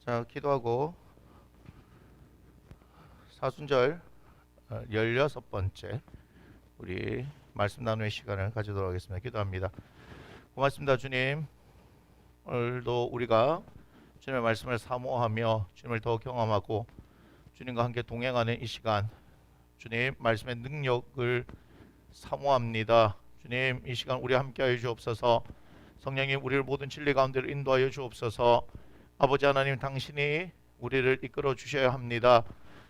자, 기도하고 사순절 16번째 우리 말씀 나누의 시간을 가지도록 하겠습니다. 기도합니다. 고맙습니다. 주님, 오늘도 우리가 주님의 말씀을 사모하며 주님을 더 경험하고 주님과 함께 동행하는 이 시간, 주님 말씀의 능력을 사모합니다. 주님, 이 시간 우리 함께 하여 주옵소서. 성령님, 우리를 모든 진리 가운데로 인도하여 주옵소서. 아버지 하나님, 당신이 우리를 이끌어 주셔야 합니다.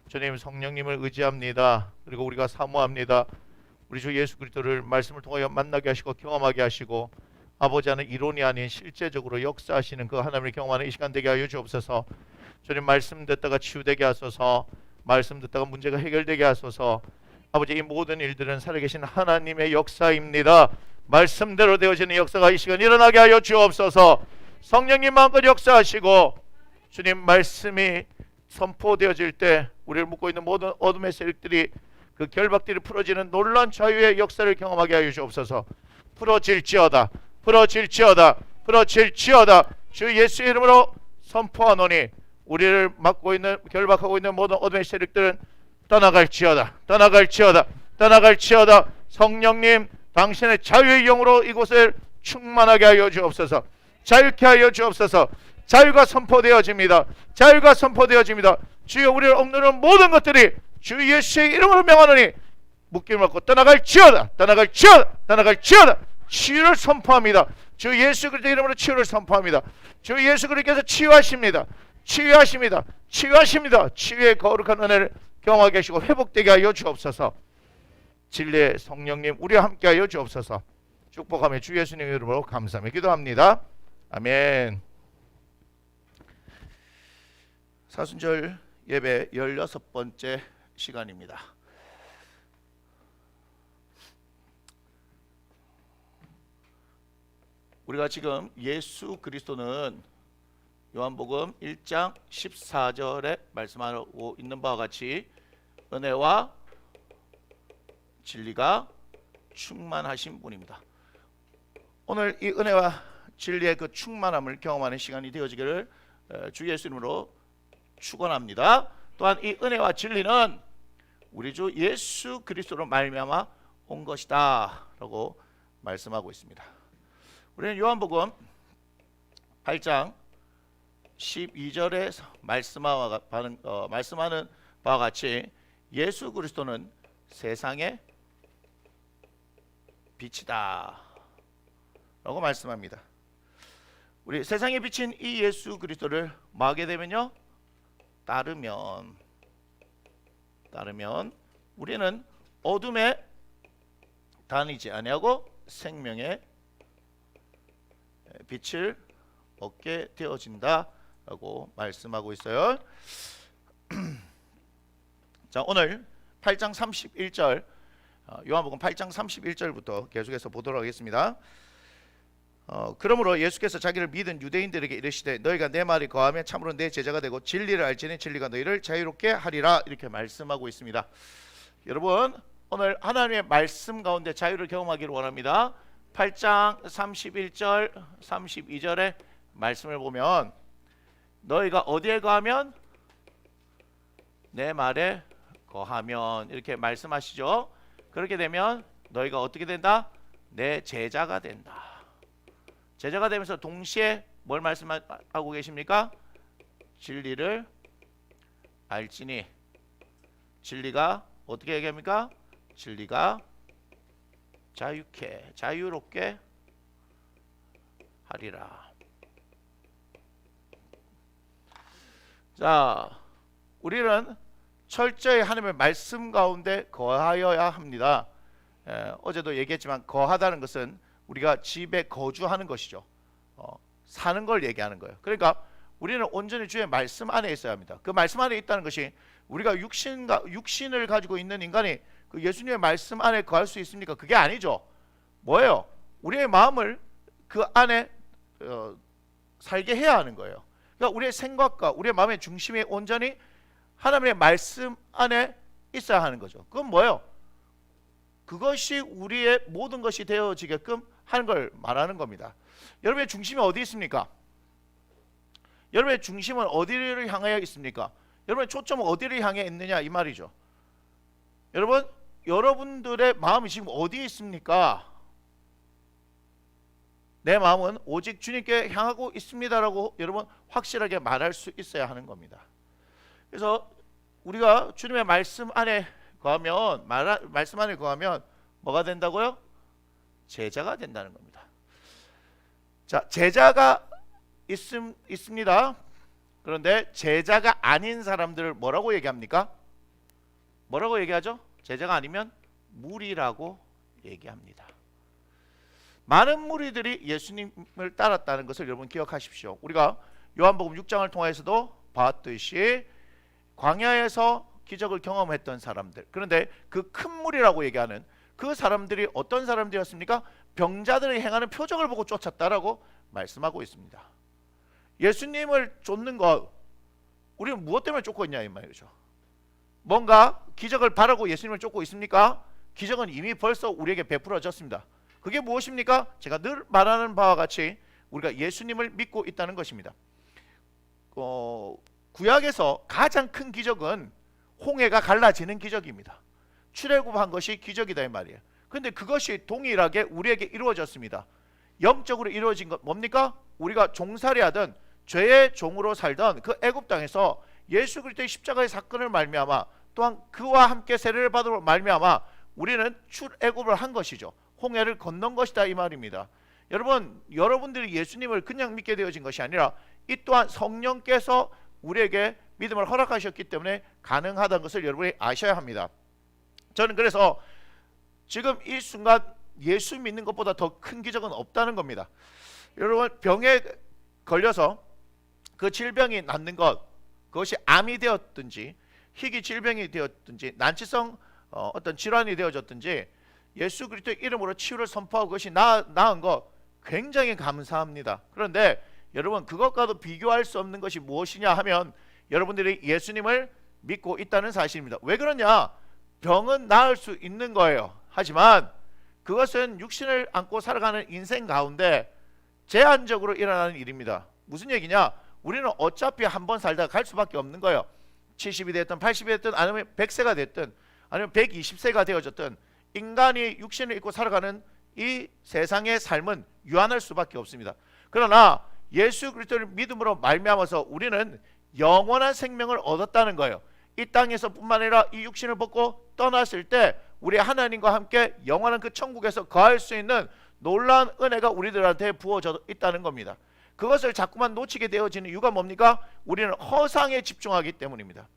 주님, 성령님을 의지합니다. 그리고 우리가 사모합니다. 우리 주 예수 그리스도를 말씀을 통하여 만나게 하시고 경험하게 하시고, 아버지 하나님, 이론이 아닌 실제적으로 역사하시는 그 하나님을 경험하는 이 시간 되게 하여 주옵소서. 주님, 말씀 듣다가 치유되게 하소서. 말씀 듣다가 문제가 해결되게 하소서. 아버지, 이 모든 일들은 살아계신 하나님의 역사입니다. 말씀대로 되어지는 역사가 이 시간 일어나게 하여 주옵소서. 성령님 마음껏 역사하시고, 주님 말씀이 선포되어질 때 우리를 묶고 있는 모든 어둠의 세력들이, 그 결박들이 풀어지는 놀라운 자유의 역사를 경험하게 하여 주옵소서. 풀어질지어다, 풀어질지어다, 풀어질지어다. 주 예수의 이름으로 선포하노니 우리를 막고 있는, 결박하고 있는 모든 어둠의 세력들은 떠나갈지어다, 떠나갈지어다, 떠나갈지어다. 성령님, 당신의 자유의 영으로 이곳을 충만하게 하여 주옵소서. 자유케 하여 주옵소서. 자유가 선포되어집니다. 자유가 선포되어집니다. 주여, 우리를 억누르는 모든 것들이 주 예수의 이름으로 명하노니 묶임을 받고 떠나갈지어다, 떠나갈지어다, 떠나갈지어다. 치유를 선포합니다. 주 예수 그리스도의 이름으로 치유를 선포합니다. 주 예수 그리스도께서 치유하십니다. 치유하십니다. 치유하십니다. 치유의 거룩한 은혜를 경험하게 하시고 회복되게 하여 주옵소서. 진리의 성령님, 우리와 함께 하여 주옵소서. 축복하며 주 예수님의 이름으로 감사하며 기도합니다. 아멘. 사순절 예배 16번째 시간입니다. 우리가 지금 예수 그리스도는 요한복음 1장 14절에 말씀하고 있는 바와 같이 은혜와 진리가 충만하신 분입니다. 오늘 이 은혜와 진리의 그 충만함을 경험하는 시간이 되어지기를 주 예수 이름으로 축원합니다. 또한 이 은혜와 진리는 우리 주 예수 그리스도로 말미암아 온 것이다 라고 말씀하고 있습니다. 우리는 요한복음 8장 12절에 말씀하는 바와 같이 예수 그리스도는 세상의 빛이다 라고 말씀합니다. 우리 세상에 비친 이 예수 그리스도를 뭐하게 되면요, 따르면 우리는 어둠에 다니지 아니하고 생명의 빛을 얻게 되어진다 라고 말씀하고 있어요. 자, 오늘 8장 31절, 요한복음 8장 31절부터 계속해서 보도록 하겠습니다. 그러므로 예수께서 자기를 믿은 유대인들에게 이르시되 너희가 내 말이 거하면 참으로 내 제자가 되고 진리를 알지니 진리가 너희를 자유롭게 하리라, 이렇게 말씀하고 있습니다. 여러분, 오늘 하나님의 말씀 가운데 자유를 경험하기를 원합니다. 8장 31절 32절의 말씀을 보면 너희가 어디에 거하면? 내 말에 거하면, 이렇게 말씀하시죠. 그렇게 되면 너희가 어떻게 된다? 내 제자가 된다. 제자가 되면서 동시에 뭘 말씀하고 계십니까? 진리를 알지니, 진리가 어떻게 얘기합니까? 진리가 자유롭게 하리라. 자, 우리는 철저히 하나님의 말씀 가운데 거하여야 합니다. 어제도 얘기했지만 거하다는 것은 우리가 집에 거주하는 것이죠. 사는 걸 얘기하는 거예요. 그러니까 우리는 온전히 주의 말씀 안에 있어야 합니다. 그 말씀 안에 있다는 것이, 우리가 육신을 가지고 있는 인간이 그 예수님의 말씀 안에 거할 수 있습니까? 그게 아니죠. 뭐예요? 우리의 마음을 그 안에 살게 해야 하는 거예요. 그러니까 우리의 생각과 우리의 마음의 중심이 온전히 하나님의 말씀 안에 있어야 하는 거죠. 그건 뭐예요? 그것이 우리의 모든 것이 되어지게끔 하는 걸 말하는 겁니다. 여러분의 중심이 어디 있습니까? 여러분의 중심은 어디를 향하여 있습니까? 여러분의 초점은 어디를 향해 있느냐 이 말이죠. 여러분, 여러분들의 마음이 지금 어디에 있습니까? 내 마음은 오직 주님께 향하고 있습니다라고 여러분 확실하게 말할 수 있어야 하는 겁니다. 그래서 우리가 주님의 말씀 안에 거하면 말씀 안에 거하면 뭐가 된다고요? 제자가 된다는 겁니다. 자, 제자가 있습니다. 그런데 제자가 아닌 사람들을 뭐라고 얘기합니까? 뭐라고 얘기하죠? 제자가 아니면 무리라고 얘기합니다. 많은 무리들이 예수님을 따랐다는 것을 여러분 기억하십시오. 우리가 요한복음 6장을 통해서도 봤듯이 광야에서 기적을 경험했던 사람들, 그런데 그 큰 무리라고 얘기하는 그 사람들이 어떤 사람들이었습니까? 병자들이 행하는 표적을 보고 쫓았다라고 말씀하고 있습니다. 예수님을 쫓는 것, 우리는 무엇 때문에 쫓고 있냐 이 말이죠. 뭔가 기적을 바라고 예수님을 쫓고 있습니까? 기적은 이미 벌써 우리에게 베풀어졌습니다. 그게 무엇입니까? 제가 늘 말하는 바와 같이 우리가 예수님을 믿고 있다는 것입니다. 구약에서 가장 큰 기적은 홍해가 갈라지는 기적입니다. 출애굽한 것이 기적이다 이 말이에요. 그런데 그것이 동일하게 우리에게 이루어졌습니다. 영적으로 이루어진 것 뭡니까? 우리가 종살이하던 죄의 종으로 살던 그 애굽 땅에서 예수 그리스도의 십자가의 사건을 말미암아 또한 그와 함께 세례를 받으러 말미암아 우리는 출애굽을 한 것이죠. 홍해를 건넌 것이다 이 말입니다. 여러분, 여러분들이 예수님을 그냥 믿게 되어진 것이 아니라 이 또한 성령께서 우리에게 믿음을 허락하셨기 때문에 가능하다는 것을 여러분이 아셔야 합니다. 저는 그래서 지금 이 순간 예수 믿는 것보다 더 큰 기적은 없다는 겁니다. 여러분, 병에 걸려서 그 질병이 낫는 것, 그것이 암이 되었든지 희귀 질병이 되었든지 난치성 어떤 질환이 되어졌든지 예수 그리스도의 이름으로 치유를 선포하고 그것이 나은 것 굉장히 감사합니다. 그런데 여러분, 그것과도 비교할 수 없는 것이 무엇이냐 하면 여러분들이 예수님을 믿고 있다는 사실입니다. 왜 그러냐? 병은 나을 수 있는 거예요. 하지만 그것은 육신을 안고 살아가는 인생 가운데 제한적으로 일어나는 일입니다. 무슨 얘기냐? 우리는 어차피 한 번 살다가 갈 수밖에 없는 거예요. 70이 됐든 80이 됐든 아니면 100세가 됐든 아니면 120세가 되어졌든 인간이 육신을 입고 살아가는 이 세상의 삶은 유한할 수밖에 없습니다. 그러나 예수 그리스도를 믿음으로 말미암아서 우리는 영원한 생명을 얻었다는 거예요. 이 땅에서 뿐만 아니라 이 육신을 벗고 떠났을 때 우리 하나님과 함께 영원한 그 천국에서 거할 수 있는 놀라운 은혜가 우리들한테 부어져 있다는 겁니다. 그것을 자꾸만 놓치게 되어지는 이유가 뭡니까? 우리는 허상에 집중하기 때문입니다.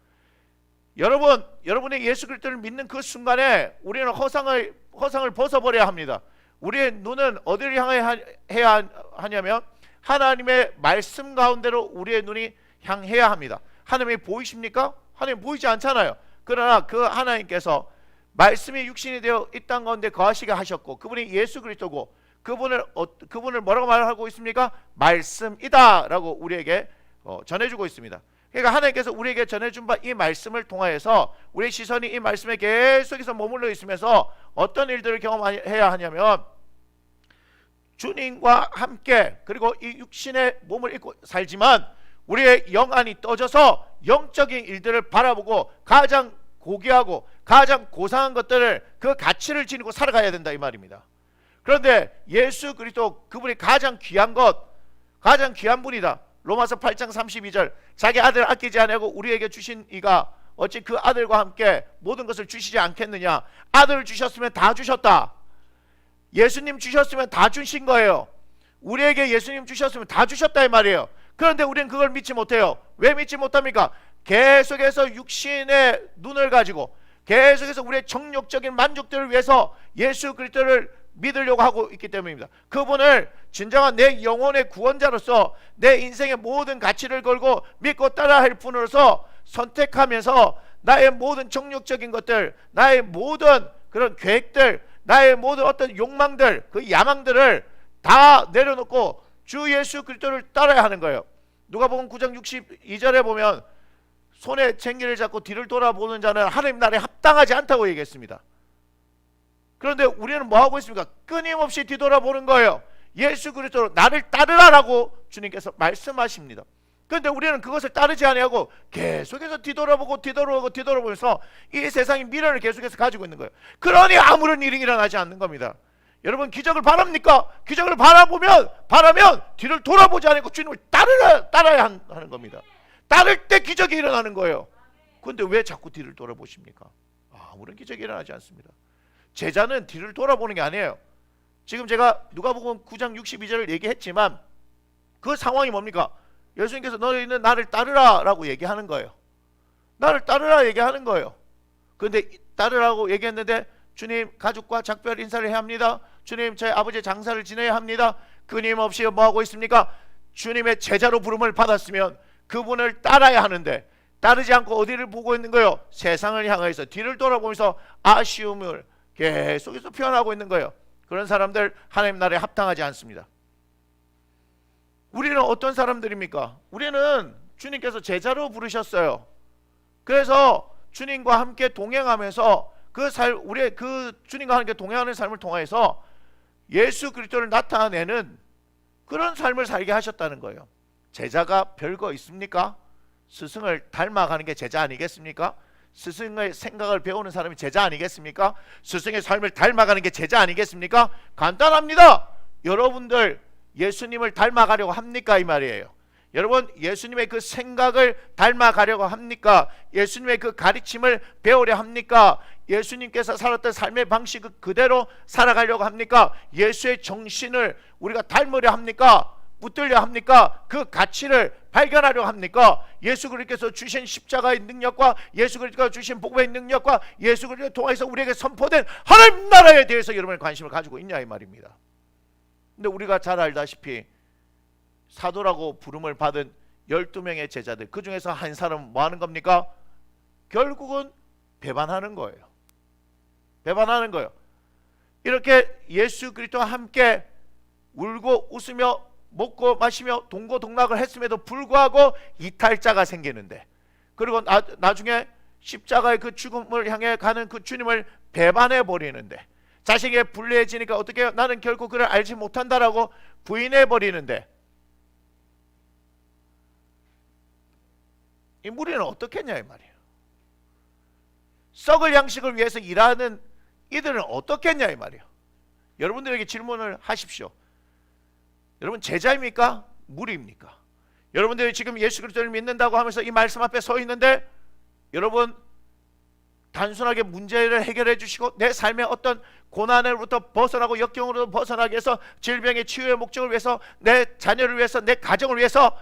여러분, 여러분의 예수 그리스도를 믿는 그 순간에 우리는 허상을 벗어버려야 합니다. 우리의 눈은 어디를 향해야 하냐면 하나님의 말씀 가운데로 우리의 눈이 향해야 합니다. 하나님이 보이십니까? 하나님 보이지 않잖아요. 그러나 그 하나님께서 말씀이 육신이 되어 이 땅 가운데 거하시게 하셨고 그분이 예수 그리스도고 그분을 뭐라고 말하고 있습니까? 말씀이다 라고 우리에게 전해주고 있습니다. 그러니까 하나님께서 우리에게 전해준 바 이 말씀을 통하여서 우리의 시선이 이 말씀에 계속해서 머물러 있으면서 어떤 일들을 경험해야 하냐면 주님과 함께 그리고 이 육신의 몸을 입고 살지만 우리의 영안이 떠져서 영적인 일들을 바라보고 가장 고귀하고 가장 고상한 것들을 그 가치를 지니고 살아가야 된다 이 말입니다. 그런데 예수 그리스도 그분이 가장 귀한 것, 가장 귀한 분이다. 로마서 8장 32절 자기 아들을 아끼지 아니하고 우리에게 주신 이가 어찌 그 아들과 함께 모든 것을 주시지 않겠느냐. 아들을 주셨으면 다 주셨다. 예수님 주셨으면 다 주신 거예요. 우리에게 예수님 주셨으면 다 주셨다 이 말이에요. 그런데 우리는 그걸 믿지 못해요. 왜 믿지 못합니까? 계속해서 육신의 눈을 가지고 계속해서 우리의 정욕적인 만족들을 위해서 예수 그리스도를 믿으려고 하고 있기 때문입니다. 그분을 진정한 내 영혼의 구원자로서 내 인생의 모든 가치를 걸고 믿고 따라할 분으로서 선택하면서 나의 모든 정욕적인 것들, 나의 모든 그런 계획들, 나의 모든 어떤 욕망들, 그 야망들을 다 내려놓고 주 예수 그리스도를 따라야 하는 거예요. 누가복음 9장 62절에 보면 손에 쟁기를 잡고 뒤를 돌아보는 자는 하나님 나라에 합당하지 않다고 얘기했습니다. 그런데 우리는 뭐하고 있습니까? 끊임없이 뒤돌아보는 거예요. 예수 그리스도로 나를 따르라라고 주님께서 말씀하십니다. 그런데 우리는 그것을 따르지 아니하고 계속해서 뒤돌아보면서 이 세상의 미련을 계속해서 가지고 있는 거예요. 그러니 아무런 일이 일어나지 않는 겁니다. 여러분, 기적을 바랍니까? 기적을 바라면 뒤를 돌아보지 않고 주님을 따라야 하는 겁니다. 따를 때 기적이 일어나는 거예요. 그런데 왜 자꾸 뒤를 돌아보십니까? 아무런 기적이 일어나지 않습니다. 제자는 뒤를 돌아보는 게 아니에요. 지금 제가 누가복음 9장 62절을 얘기했지만 그 상황이 뭡니까? 예수님께서 너희는 나를 따르라 라고 얘기하는 거예요. 나를 따르라 얘기하는 거예요. 그런데 따르라고 얘기했는데 주님, 가족과 작별 인사를 해야 합니다. 주님, 제 아버지의 장사를 지내야 합니다. 끊임없이 뭐하고 있습니까? 주님의 제자로 부름을 받았으면 그분을 따라야 하는데 따르지 않고 어디를 보고 있는 거예요? 세상을 향해서 뒤를 돌아보면서 아쉬움을 계속해서 표현하고 있는 거예요. 그런 사람들 하나님 나라에 합당하지 않습니다. 우리는 어떤 사람들입니까? 우리는 주님께서 제자로 부르셨어요. 그래서 주님과 함께 동행하면서 우리의 주님과 함께 동행하는 삶을 통해서 예수 그리스도를 나타내는 그런 삶을 살게 하셨다는 거예요. 제자가 별거 있습니까? 스승을 닮아가는 게 제자 아니겠습니까? 스승의 생각을 배우는 사람이 제자 아니겠습니까? 스승의 삶을 닮아가는 게 제자 아니겠습니까? 간단합니다. 여러분들 예수님을 닮아가려고 합니까? 이 말이에요. 여러분, 예수님의 그 생각을 닮아가려고 합니까? 예수님의 그 가르침을 배우려 합니까? 예수님께서 살았던 삶의 방식을 그대로 살아가려고 합니까? 예수의 정신을 우리가 닮으려 합니까? 붙들려 합니까? 그 가치를 발견하려 합니까? 예수 그리스도께서 주신 십자가의 능력과 예수 그리스도가 주신 복음의 능력과 예수 그리스도를 통해서 우리에게 선포된 하나님 나라에 대해서 여러분의 관심을 가지고 있냐 이 말입니다. 근데 우리가 잘 알다시피 사도라고 부름을 받은 12명의 제자들, 그 중에서 한 사람은 뭐 하는 겁니까? 결국은 배반하는 거예요. 배반하는 거예요. 이렇게 예수 그리스도와 함께 울고 웃으며 먹고 마시며 동고동락을 했음에도 불구하고 이탈자가 생기는데, 그리고 나중에 십자가의 그 죽음을 향해 가는 그 주님을 배반해 버리는데, 자신에게 불리해지니까 어떻게 해요? 나는 결코 그를 알지 못한다라고 부인해 버리는데, 이 무리는 어떻겠냐 이 말이에요. 썩을 양식을 위해서 일하는 이들은 어떻겠냐 이 말이에요. 여러분들에게 질문을 하십시오. 여러분, 제자입니까? 무리입니까? 여러분들이 지금 예수 그리스도를 믿는다고 하면서 이 말씀 앞에 서 있는데, 여러분 단순하게 문제를 해결해 주시고 내 삶의 어떤 고난으로부터 벗어나고 역경으로부터 벗어나기 위해서, 질병의 치유의 목적을 위해서, 내 자녀를 위해서, 내 가정을 위해서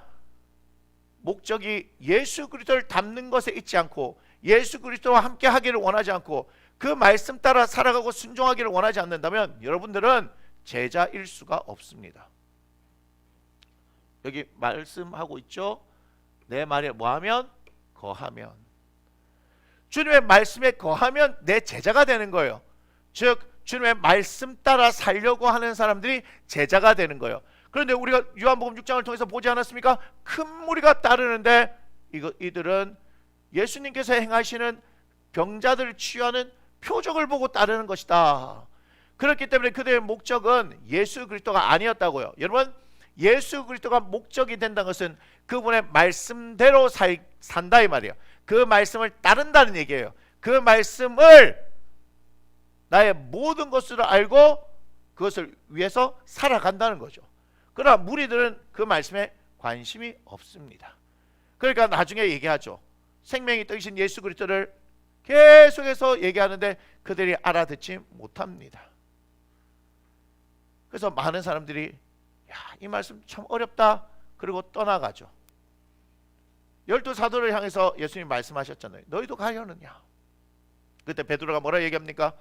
목적이 예수 그리스도를 닮는 것에 있지 않고 예수 그리스도와 함께 하기를 원하지 않고 그 말씀 따라 살아가고 순종하기를 원하지 않는다면 여러분들은 제자일 수가 없습니다. 여기 말씀하고 있죠. 내 말에 뭐하면? 거하면. 주님의 말씀에 거하면 내 제자가 되는 거예요. 즉 주님의 말씀 따라 살려고 하는 사람들이 제자가 되는 거예요. 그런데 우리가 요한복음 6장을 통해서 보지 않았습니까? 큰 무리가 따르는데 이들은 예수님께서 행하시는 병자들을 치유하는 표적을 보고 따르는 것이다. 그렇기 때문에 그들의 목적은 예수 그리스도가 아니었다고요. 여러분, 예수 그리스도가 목적이 된다는 것은 그분의 말씀대로 산다 이 말이에요. 그 말씀을 따른다는 얘기예요. 그 말씀을 나의 모든 것으로 알고 그것을 위해서 살아간다는 거죠. 그러나 무리들은 그 말씀에 관심이 없습니다. 그러니까 나중에 얘기하죠. 생명이 되신 예수 그리스도를 계속해서 얘기하는데 그들이 알아듣지 못합니다. 그래서 많은 사람들이 이 말씀 참 어렵다 그리고 떠나가죠. 12사도를 향해서 예수님이 말씀하셨잖아요. 너희도 가려느냐? 그때 베드로가 뭐라 얘기합니까?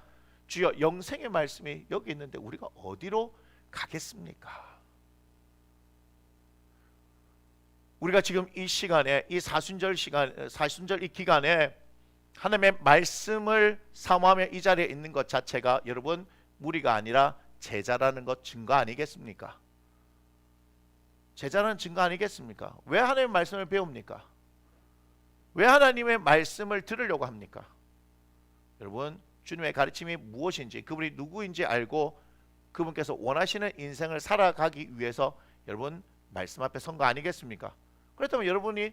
주여, 영생의 말씀이 여기 있는데 우리가 어디로 가겠습니까? 우리가 지금 이 시간에, 이 사순절 이 기간에 하나님의 말씀을 사모하며 이 자리에 있는 것 자체가 여러분 무리가 아니라 제자라는 것 증거 아니겠습니까? 제자라는 증거 아니겠습니까? 왜 하나님의 말씀을 배웁니까? 왜 하나님의 말씀을 들으려고 합니까? 여러분, 주님의 가르침이 무엇인지, 그분이 누구인지 알고 그분께서 원하시는 인생을 살아가기 위해서 여러분 말씀 앞에 선 거 아니겠습니까? 그렇다면 여러분이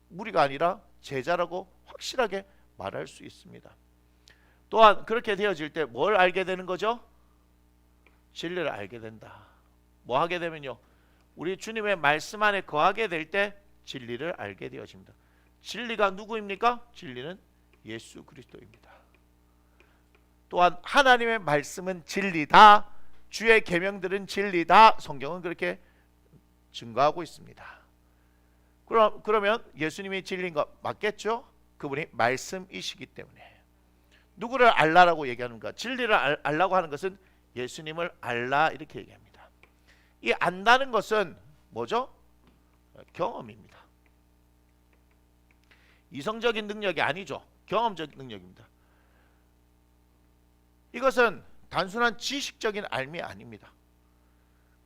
무리가 아니라 제자라고 확실하게 말할 수 있습니다. 또한 그렇게 되어질 때 뭘 알게 되는 거죠? 진리를 알게 된다. 뭐 하게 되면요, 우리 주님의 말씀 안에 거하게 될 때 진리를 알게 되어집니다. 진리가 누구입니까? 진리는 예수 그리스도입니다. 또한 하나님의 말씀은 진리다, 주의 계명들은 진리다, 성경은 그렇게 증거하고 있습니다. 그러면 예수님이 진리인 거 맞겠죠? 그분이 말씀이시기 때문에. 누구를 알라라고 얘기하는가? 진리를 알라고 하는 것은 예수님을 알라 이렇게 얘기합니다. 이 안다는 것은 뭐죠? 경험입니다. 이성적인 능력이 아니죠. 경험적 능력입니다. 이것은 단순한 지식적인 알미 아닙니다.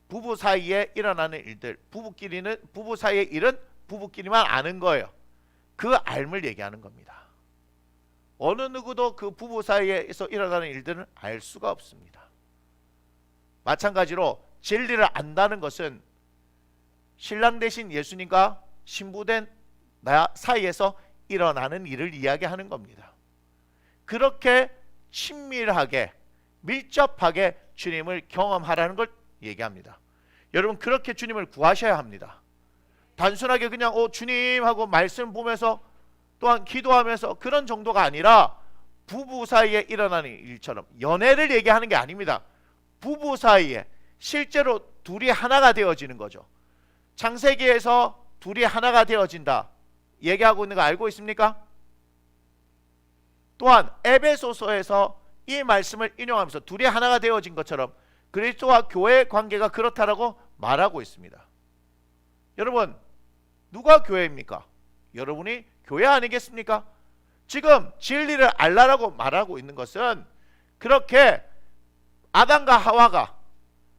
부부 사이에 일어나는 일들, 부부 사이의 일은 부부끼리만 아는 거예요. 그 알을 얘기하는 겁니다. 어느 누구도 그 부부 사이에서 일어나는 일들은 알 수가 없습니다. 마찬가지로 진리를 안다는 것은 신랑 되신 예수님과 신부된 나 사이에서 일어나는 일을 이야기하는 겁니다. 그렇게 친밀하게 밀접하게 주님을 경험하라는 걸 얘기합니다. 여러분, 그렇게 주님을 구하셔야 합니다. 단순하게 그냥 주님 하고 말씀 보면서 또한 기도하면서 그런 정도가 아니라 부부 사이에 일어나는 일처럼, 연애를 얘기하는 게 아닙니다. 부부 사이에 실제로 둘이 하나가 되어지는 거죠. 창세기에서 둘이 하나가 되어진다 얘기하고 있는 거 알고 있습니까? 또한 에베소서에서 이 말씀을 인용하면서 둘이 하나가 되어진 것처럼 그리스도와 교회의 관계가 그렇다라고 말하고 있습니다. 여러분, 누가 교회입니까? 여러분이 교회 아니겠습니까? 지금 진리를 알라라고 말하고 있는 것은 그렇게 아담과 하와가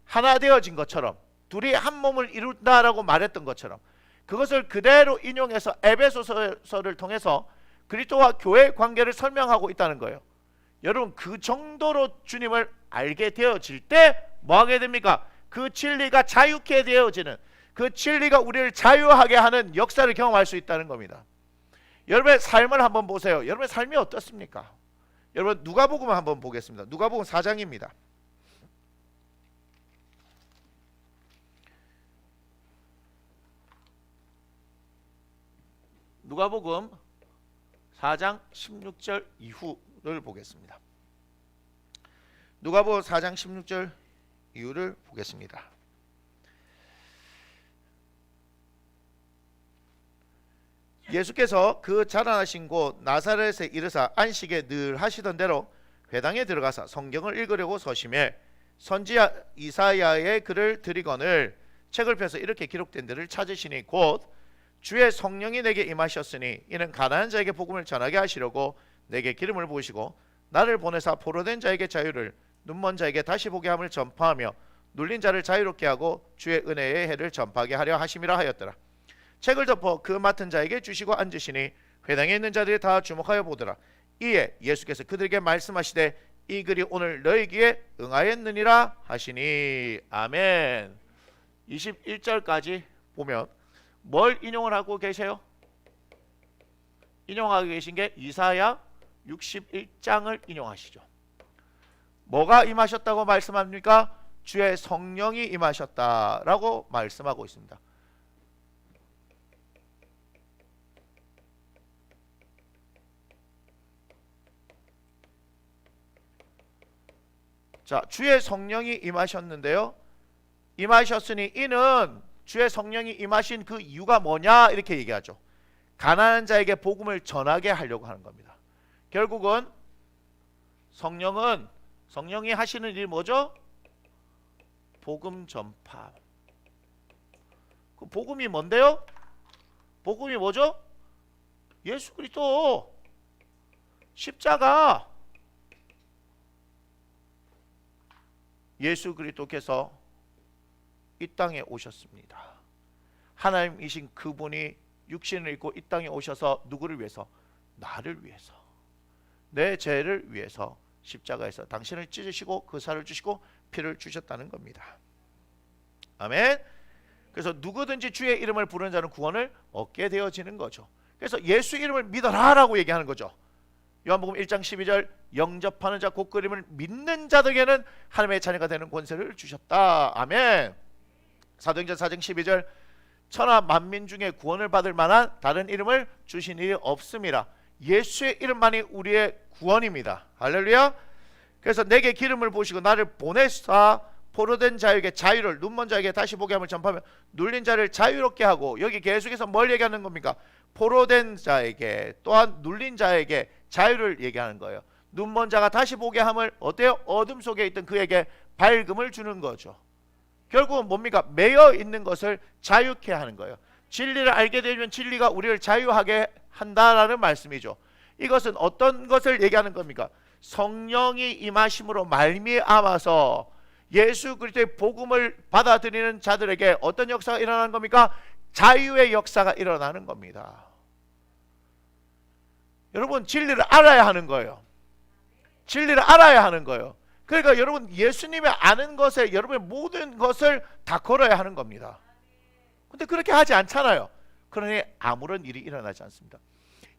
하나 되어진 것처럼, 둘이 한 몸을 이룬다라고 말했던 것처럼, 그것을 그대로 인용해서 에베소서를 통해서 그리스도와 교회의 관계를 설명하고 있다는 거예요. 여러분, 그 정도로 주님을 알게 되어질 때 뭐 하게 됩니까? 그 진리가 자유케 되어지는, 그 진리가 우리를 자유하게 하는 역사를 경험할 수 있다는 겁니다. 여러분의 삶을 한번 보세요. 여러분의 삶이 어떻습니까? 여러분, 누가복음 한번 보겠습니다. 누가복음 4장입니다. 누가복음 4장 16절 이후를 보겠습니다. 누가복음 4장 16절 이후를 보겠습니다. 예수께서 그 자라나신 곳 나사렛에 이르사 안식에 늘 하시던 대로 회당에 들어가서 성경을 읽으려고 서심해 선지자 이사야의 글을 들이거늘 책을 펴서 이렇게 기록된 데를 찾으시니 곧 주의 성령이 내게 임하셨으니 이는 가난한 자에게 복음을 전하게 하시려고 내게 기름을 부으시고 나를 보내사 포로된 자에게 자유를, 눈먼 자에게 다시 보게 함을 전파하며 눌린 자를 자유롭게 하고 주의 은혜의 해를 전파하게 하려 하심이라 하였더라. 책을 덮어 그 맡은 자에게 주시고 앉으시니 회당에 있는 자들이 다 주목하여 보더라. 이에 예수께서 그들에게 말씀하시되 이 글이 오늘 너희에게 응하였느니라 하시니. 아멘. 21절까지 보면 뭘 인용을 하고 계세요? 인용하고 계신 게 이사야 61장을 인용하시죠. 뭐가 임하셨다고 말씀합니까? 주의 성령이 임하셨다라고 말씀하고 있습니다. 자, 주의 성령이 임하셨는데요, 임하셨으니 이는 주의 성령이 임하신 그 이유가 뭐냐 이렇게 얘기하죠. 가난한 자에게 복음을 전하게 하려고 하는 겁니다. 결국은 성령이 하시는 일이 뭐죠? 복음 전파. 그 복음이 뭔데요? 복음이 뭐죠? 예수 그리스도 십자가. 예수 그리스도께서 이 땅에 오셨습니다. 하나님이신 그분이 육신을 입고 이 땅에 오셔서 누구를 위해서? 나를 위해서, 내 죄를 위해서 십자가에서 당신을 찢으시고 그 살을 주시고 피를 주셨다는 겁니다. 아멘. 그래서 누구든지 주의 이름을 부르는 자는 구원을 얻게 되어지는 거죠. 그래서 예수 이름을 믿어라라고 얘기하는 거죠. 요한복음 1장 12절 영접하는 자 곧 그 이름을 믿는 자들에게는 하나님의 자녀가 되는 권세를 주셨다. 아멘. 사도행전 4장 12절 천하 만민 중에 구원을 받을 만한 다른 이름을 주신 일이 없습니다. 예수의 이름만이 우리의 구원입니다. 할렐루야. 그래서 내게 기름을 부으시고 나를 보내사 포로된 자에게 자유를, 눈먼 자에게 다시 보게 함을 전파하며 눌린 자를 자유롭게 하고, 여기 계속해서 뭘 얘기하는 겁니까? 포로된 자에게 또한 눌린 자에게 자유를 얘기하는 거예요. 눈먼 자가 다시 보게 함을 어때요? 어둠 속에 있던 그에게 밝음을 주는 거죠. 결국은 뭡니까? 매여 있는 것을 자유케 하는 거예요. 진리를 알게 되면 진리가 우리를 자유하게 한다라는 말씀이죠. 이것은 어떤 것을 얘기하는 겁니까? 성령이 임하심으로 말미암아서 예수 그리스도의 복음을 받아들이는 자들에게 어떤 역사가 일어나는 겁니까? 자유의 역사가 일어나는 겁니다. 여러분, 진리를 알아야 하는 거예요. 진리를 알아야 하는 거예요. 그러니까 여러분, 예수님의 아는 것에 여러분의 모든 것을 다 걸어야 하는 겁니다. 근데 그렇게 하지 않잖아요. 그러니 아무런 일이 일어나지 않습니다.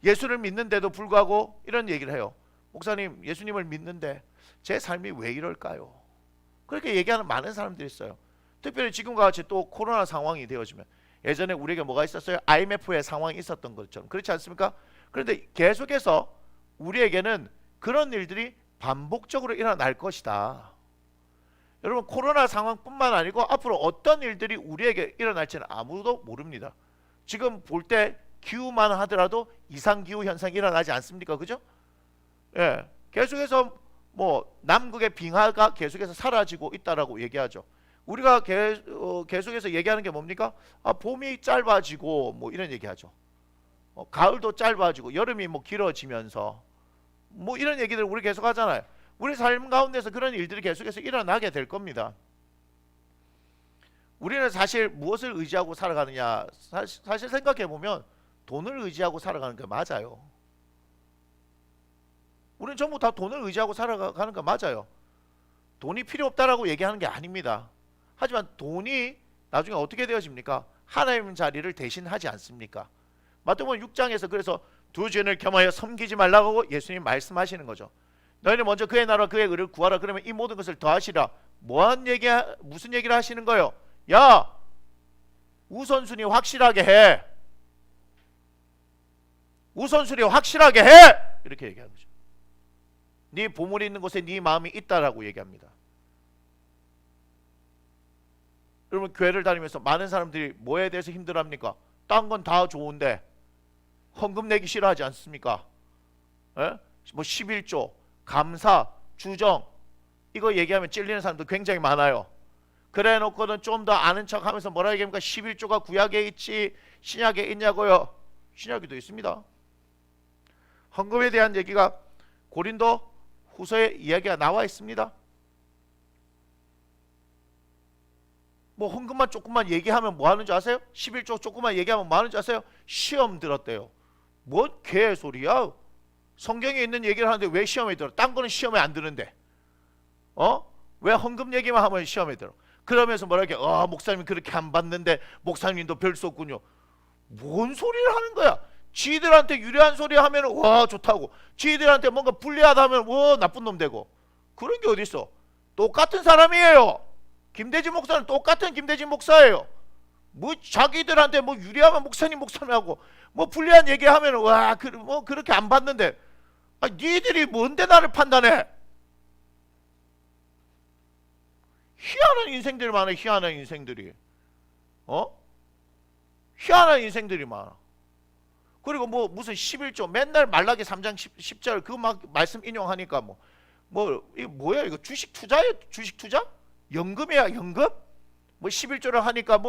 예수를 믿는데도 불구하고 이런 얘기를 해요. 목사님, 예수님을 믿는데 제 삶이 왜 이럴까요? 그렇게 얘기하는 많은 사람들이 있어요. 특별히 지금과 같이 또 코로나 상황이 되어지면, 예전에 우리에게 뭐가 있었어요? IMF의 상황이 있었던 것처럼, 그렇지 않습니까? 그런데 계속해서 우리에게는 그런 일들이 반복적으로 일어날 것이다. 여러분, 코로나 상황뿐만 아니고 앞으로 어떤 일들이 우리에게 일어날지는 아무도 모릅니다. 지금 볼 때 기후만 하더라도 이상기후 현상이 일어나지 않습니까? 그죠? 예, 계속해서 뭐 남극의 빙하가 계속해서 사라지고 있다라고 얘기하죠. 우리가 계속해서 얘기하는 게 뭡니까? 봄이 짧아지고 뭐 이런 얘기하죠. 가을도 짧아지고 여름이 뭐 길어지면서 뭐 이런 얘기들 우리 계속 하잖아요. 우리 삶 가운데서 그런 일들이 계속해서 일어나게 될 겁니다. 우리는 사실 무엇을 의지하고 살아가느냐, 사실 생각해 보면 돈을 의지하고 살아가는 게 맞아요. 우리는 전부 다 돈을 의지하고 살아가는 거 맞아요. 돈이 필요 없다라고 얘기하는 게 아닙니다. 하지만 돈이 나중에 어떻게 되어집니까? 하나님 자리를 대신하지 않습니까? 마태복음 6장에서 그래서 두 주인을 겸하여 섬기지 말라고 예수님 말씀하시는 거죠. 너희는 먼저 그의 나라와 그의 의를 구하라. 그러면 이 모든 것을 더하시라. 무슨 얘기를 하시는 거예요? 야, 우선순위 확실하게 해. 우선순위 확실하게 해. 이렇게 얘기하는 거죠. 네 보물이 있는 곳에 네 마음이 있다라고 얘기합니다. 여러분, 교회를 다니면서 많은 사람들이 뭐에 대해서 힘들어합니까? 딴 건 다 좋은데 헌금 내기 싫어하지 않습니까? 에? 뭐 11조, 감사, 주정, 이거 얘기하면 찔리는 사람도 굉장히 많아요. 그래 놓고는 좀 더 아는 척 하면서 뭐라 얘기합니까? 11조가 구약에 있지 신약에 있냐고요? 신약에도 있습니다. 헌금에 대한 얘기가 고린도 후서에 이야기가 나와 있습니다. 뭐 헌금만 조금만 얘기하면 뭐 하는 줄 아세요? 11조 조금만 얘기하면 뭐 하는 줄 아세요? 시험 들었대요. 뭔 개소리야? 성경에 있는 얘기를 하는데 왜 시험에 들어? 딴 거는 시험에 안 드는데 왜 헌금 얘기만 하면 시험에 들어? 그러면서 뭐라게 목사님 그렇게 안 받는데 목사님도 별 수 없군요. 뭔 소리를 하는 거야? 지들한테 유리한 소리 하면 와 좋다고, 지들한테 뭔가 불리하다 하면 와 나쁜 놈 되고, 그런 게 어디 있어? 똑같은 사람이에요. 김대진 목사는 똑같은 김대진 목사예요. 뭐 자기들한테 뭐 유리하면 목사님하고 뭐 불리한 얘기하면 와 뭐 그렇게 안 받는데, 니들이 뭔데 나를 판단해? 희한한 인생들이 많아. 희한한 인생들이 희한한 인생들이 많아. 그리고 뭐 무슨 11조 맨날 말라기 3장 10절 그 막 말씀 인용하니까 이거 뭐야? 이거 주식 투자예요? 주식 투자? 연금이야 연금? 뭐 11조를 하니까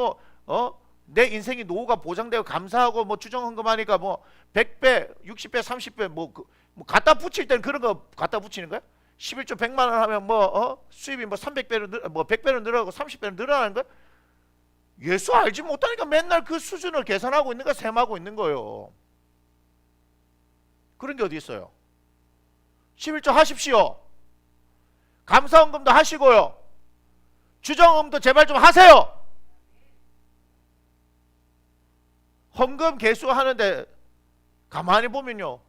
내 인생이 노후가 보장되고 감사하고 뭐 추정헌금 하니까 뭐 100배, 60배, 30배 뭐 갖다 붙일 때는 그런 거 갖다 붙이는 거야? 11조 100만 원 하면 수입이 300배로 100배로 늘어나고 30배로 늘어나는 거야? 예수 알지 못하니까 맨날 그 수준을 계산하고 있는 거, 셈하고 있는 거예요. 그런 게 어디 있어요? 11조 하십시오. 감사헌금도 하시고요. 주정헌금도 제발 좀 하세요. 헌금 개수하는데 가만히 보면요,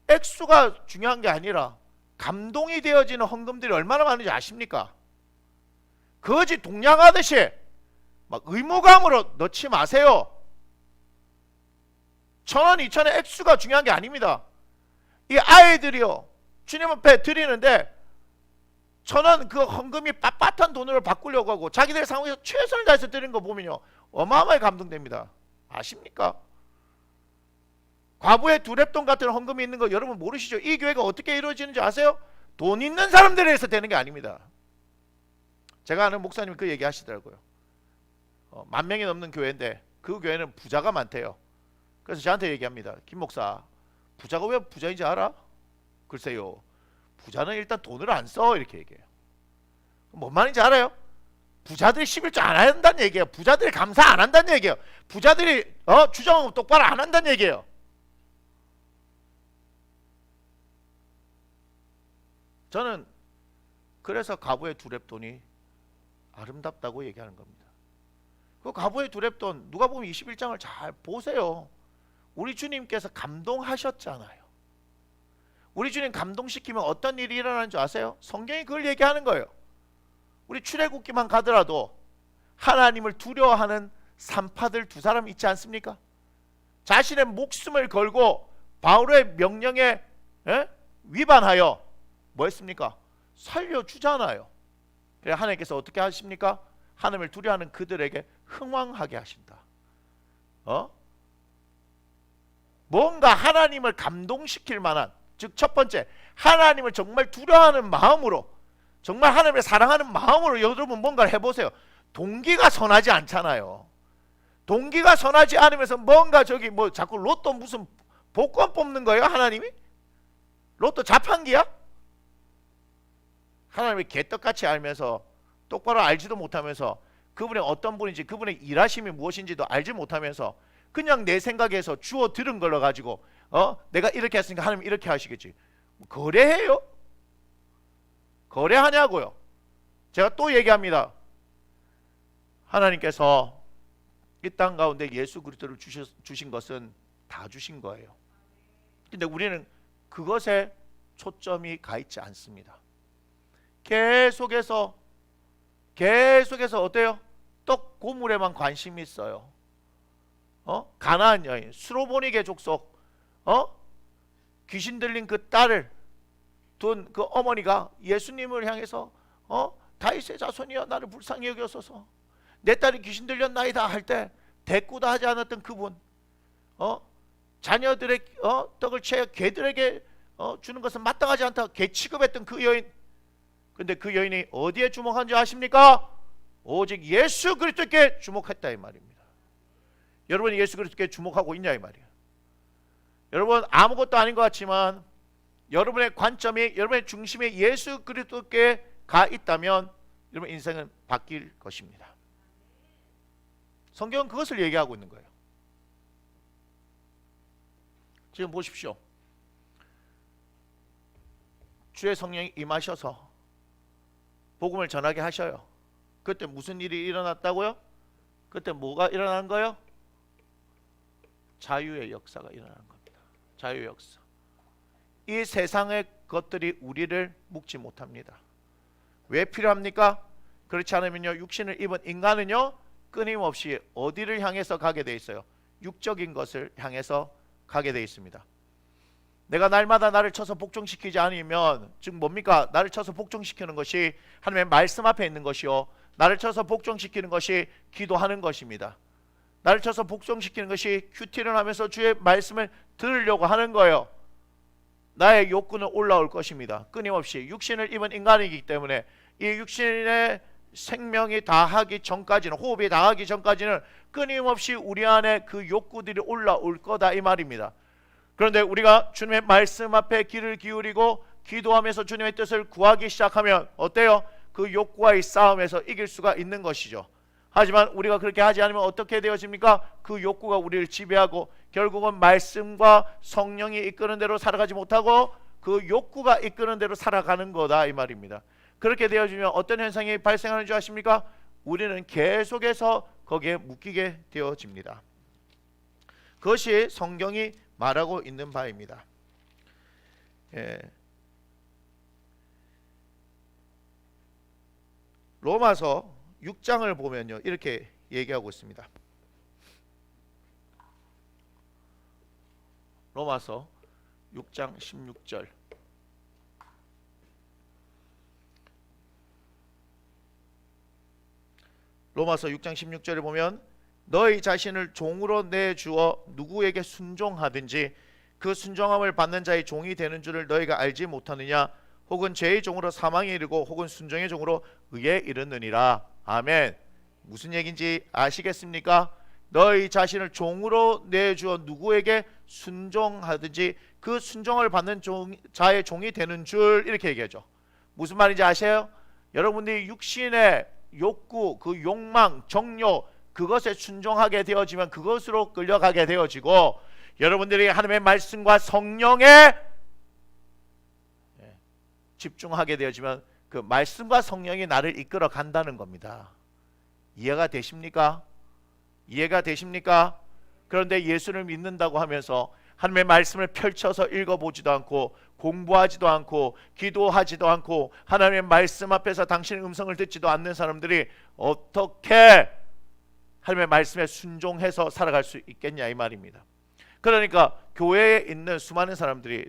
액수가 중요한 게 아니라 감동이 되어지는 헌금들이 얼마나 많은지 아십니까? 거지 동냥하듯이 막 의무감으로 넣지 마세요. 1,000원, 2,000원 액수가 중요한 게 아닙니다. 이 아이들이요, 주님 앞에 드리는데 1,000원 그 헌금이 빳빳한 돈으로 바꾸려고 하고 자기들 상황에서 최선을 다해서 드리는 거 보면요, 어마어마하게 감동됩니다. 아십니까? 과부의 두랩돈 같은 헌금이 있는 거 여러분 모르시죠? 이 교회가 어떻게 이루어지는지 아세요? 돈 있는 사람들에 의해서 되는 게 아닙니다. 제가 아는 목사님이 그 얘기 하시더라고요. 10,000명이 넘는 교회인데 그 교회는 부자가 많대요. 그래서 저한테 얘기합니다. 김 목사, 부자가 왜 부자인지 알아? 글쎄요, 부자는 일단 돈을 안 써, 이렇게 얘기해요. 뭔 말인지 알아요? 부자들이 11조 안 한다는 얘기예요. 부자들이 감사 안 한다는 얘기예요. 부자들이 주정은 똑바로 안 한다는 얘기예요. 저는 그래서 과부의 두랩돈이 아름답다고 얘기하는 겁니다. 그 과부의 두랩돈 누가 보면 21장을 잘 보세요. 우리 주님께서 감동하셨잖아요. 우리 주님 감동시키면 어떤 일이 일어나는 줄 아세요? 성경이 그걸 얘기하는 거예요. 우리 출애굽기만 가더라도 하나님을 두려워하는 산파들 2사람 있지 않습니까? 자신의 목숨을 걸고 바울의 명령에 위반하여 뭐 했습니까? 살려주잖아요. 그래서 하나님께서 어떻게 하십니까? 하나님을 두려워하는 그들에게 흥왕하게 하신다. 뭔가 하나님을 감동시킬 만한, 즉 첫 번째, 하나님을 정말 두려워하는 마음으로, 정말 하나님을 사랑하는 마음으로 여러분 뭔가를 해보세요. 동기가 선하지 않잖아요. 동기가 선하지 않으면서 뭔가 저기 뭐 자꾸 로또 무슨 복권 뽑는 거예요? 하나님이? 로또 자판기야? 하나님을 개떡같이 알면서 똑바로 알지도 못하면서 그분의 어떤 분인지, 그분의 일하심이 무엇인지도 알지 못하면서 그냥 내 생각에서 주워 들은 걸로 가지고 내가 이렇게 했으니까 하나님 이렇게 하시겠지. 거래해요? 거래하냐고요? 제가 또 얘기합니다. 하나님께서 이 땅 가운데 예수 그리스도를 주신 것은 다 주신 거예요. 근데 우리는 그것에 초점이 가 있지 않습니다. 계속해서 어때요? 떡 고물에만 관심이 있어요. 가나안 여인, 수로보니게 족속, 귀신 들린 그 딸을 둔 그 어머니가 예수님을 향해서 다윗의 자손이여 나를 불쌍히 여겨소서, 내 딸이 귀신 들렸나이다 할 때 대꾸도 하지 않았던 그분, 자녀들의 떡을 채 개들에게 주는 것은 마땅하지 않다 개 취급했던 그 여인. 근데 그 여인이 어디에 주목한 줄 아십니까? 오직 예수 그리스도께 주목했다 이 말입니다. 여러분이 예수 그리스도께 주목하고 있냐 이 말이에요. 여러분 아무것도 아닌 것 같지만 여러분의 관점이, 여러분의 중심이 예수 그리스도께 가 있다면 여러분 인생은 바뀔 것입니다. 성경은 그것을 얘기하고 있는 거예요. 지금 보십시오. 주의 성령이 임하셔서 복음을 전하게 하셔요. 그때 무슨 일이 일어났다고요? 그때 뭐가 일어난 거예요? 자유의 역사가 일어나는 겁니다. 자유의 역사. 이 세상의 것들이 우리를 묶지 못합니다. 왜 필요합니까? 그렇지 않으면요, 육신을 입은 인간은요 끊임없이 어디를 향해서 가게 돼 있어요? 육적인 것을 향해서 가게 돼 있습니다. 내가 날마다 나를 쳐서 복종시키지 않으면, 즉 뭡니까? 나를 쳐서 복종시키는 것이 하나님의 말씀 앞에 있는 것이요, 나를 쳐서 복종시키는 것이 기도하는 것입니다. 나를 쳐서 복종시키는 것이 큐티를 하면서 주의 말씀을 들으려고 하는 거예요. 나의 욕구는 올라올 것입니다. 끊임없이 육신을 입은 인간이기 때문에 이 육신의 생명이 다하기 전까지는, 호흡이 다하기 전까지는 끊임없이 우리 안에 그 욕구들이 올라올 거다 이 말입니다. 그런데 우리가 주님의 말씀 앞에 귀를 기울이고 기도하면서 주님의 뜻을 구하기 시작하면 어때요? 그 욕구와의 싸움에서 이길 수가 있는 것이죠. 하지만 우리가 그렇게 하지 않으면 어떻게 되어집니까? 그 욕구가 우리를 지배하고 결국은 말씀과 성령이 이끄는 대로 살아가지 못하고 그 욕구가 이끄는 대로 살아가는 거다 이 말입니다. 그렇게 되어지면 어떤 현상이 발생하는 줄 아십니까? 우리는 계속해서 거기에 묶이게 되어집니다. 그것이 성경이 말하고 있는 바입니다. 예. 로마서 6장을 보면요, 이렇게 얘기하고 있습니다. 로마서 6장 16절. 로마서 6장 16절에 보면 너희 자신을 종으로 내주어 누구에게 순종하든지 그 순종함을 받는 자의 종이 되는 줄을 너희가 알지 못하느냐? 혹은 죄의 종으로 사망에 이르고 혹은 순종의 종으로 의에 이르느니라. 아멘. 무슨 얘기인지 아시겠습니까? 너희 자신을 종으로 내주어 누구에게 순종하든지 그 순종을 받는 자의 종이 되는 줄, 이렇게 얘기하죠. 무슨 말인지 아세요? 여러분들이 육신의 욕구, 그 욕망, 정욕, 그것에 순종하게 되어지면 그것으로 끌려가게 되어지고, 여러분들이 하나님의 말씀과 성령에 집중하게 되어지면 그 말씀과 성령이 나를 이끌어 간다는 겁니다. 이해가 되십니까? 이해가 되십니까? 그런데 예수를 믿는다고 하면서 하나님의 말씀을 펼쳐서 읽어보지도 않고 공부하지도 않고 기도하지도 않고 하나님의 말씀 앞에서 당신의 음성을 듣지도 않는 사람들이 어떻게 하나님의 말씀에 순종해서 살아갈 수 있겠냐, 이 말입니다. 그러니까 교회에 있는 수많은 사람들이,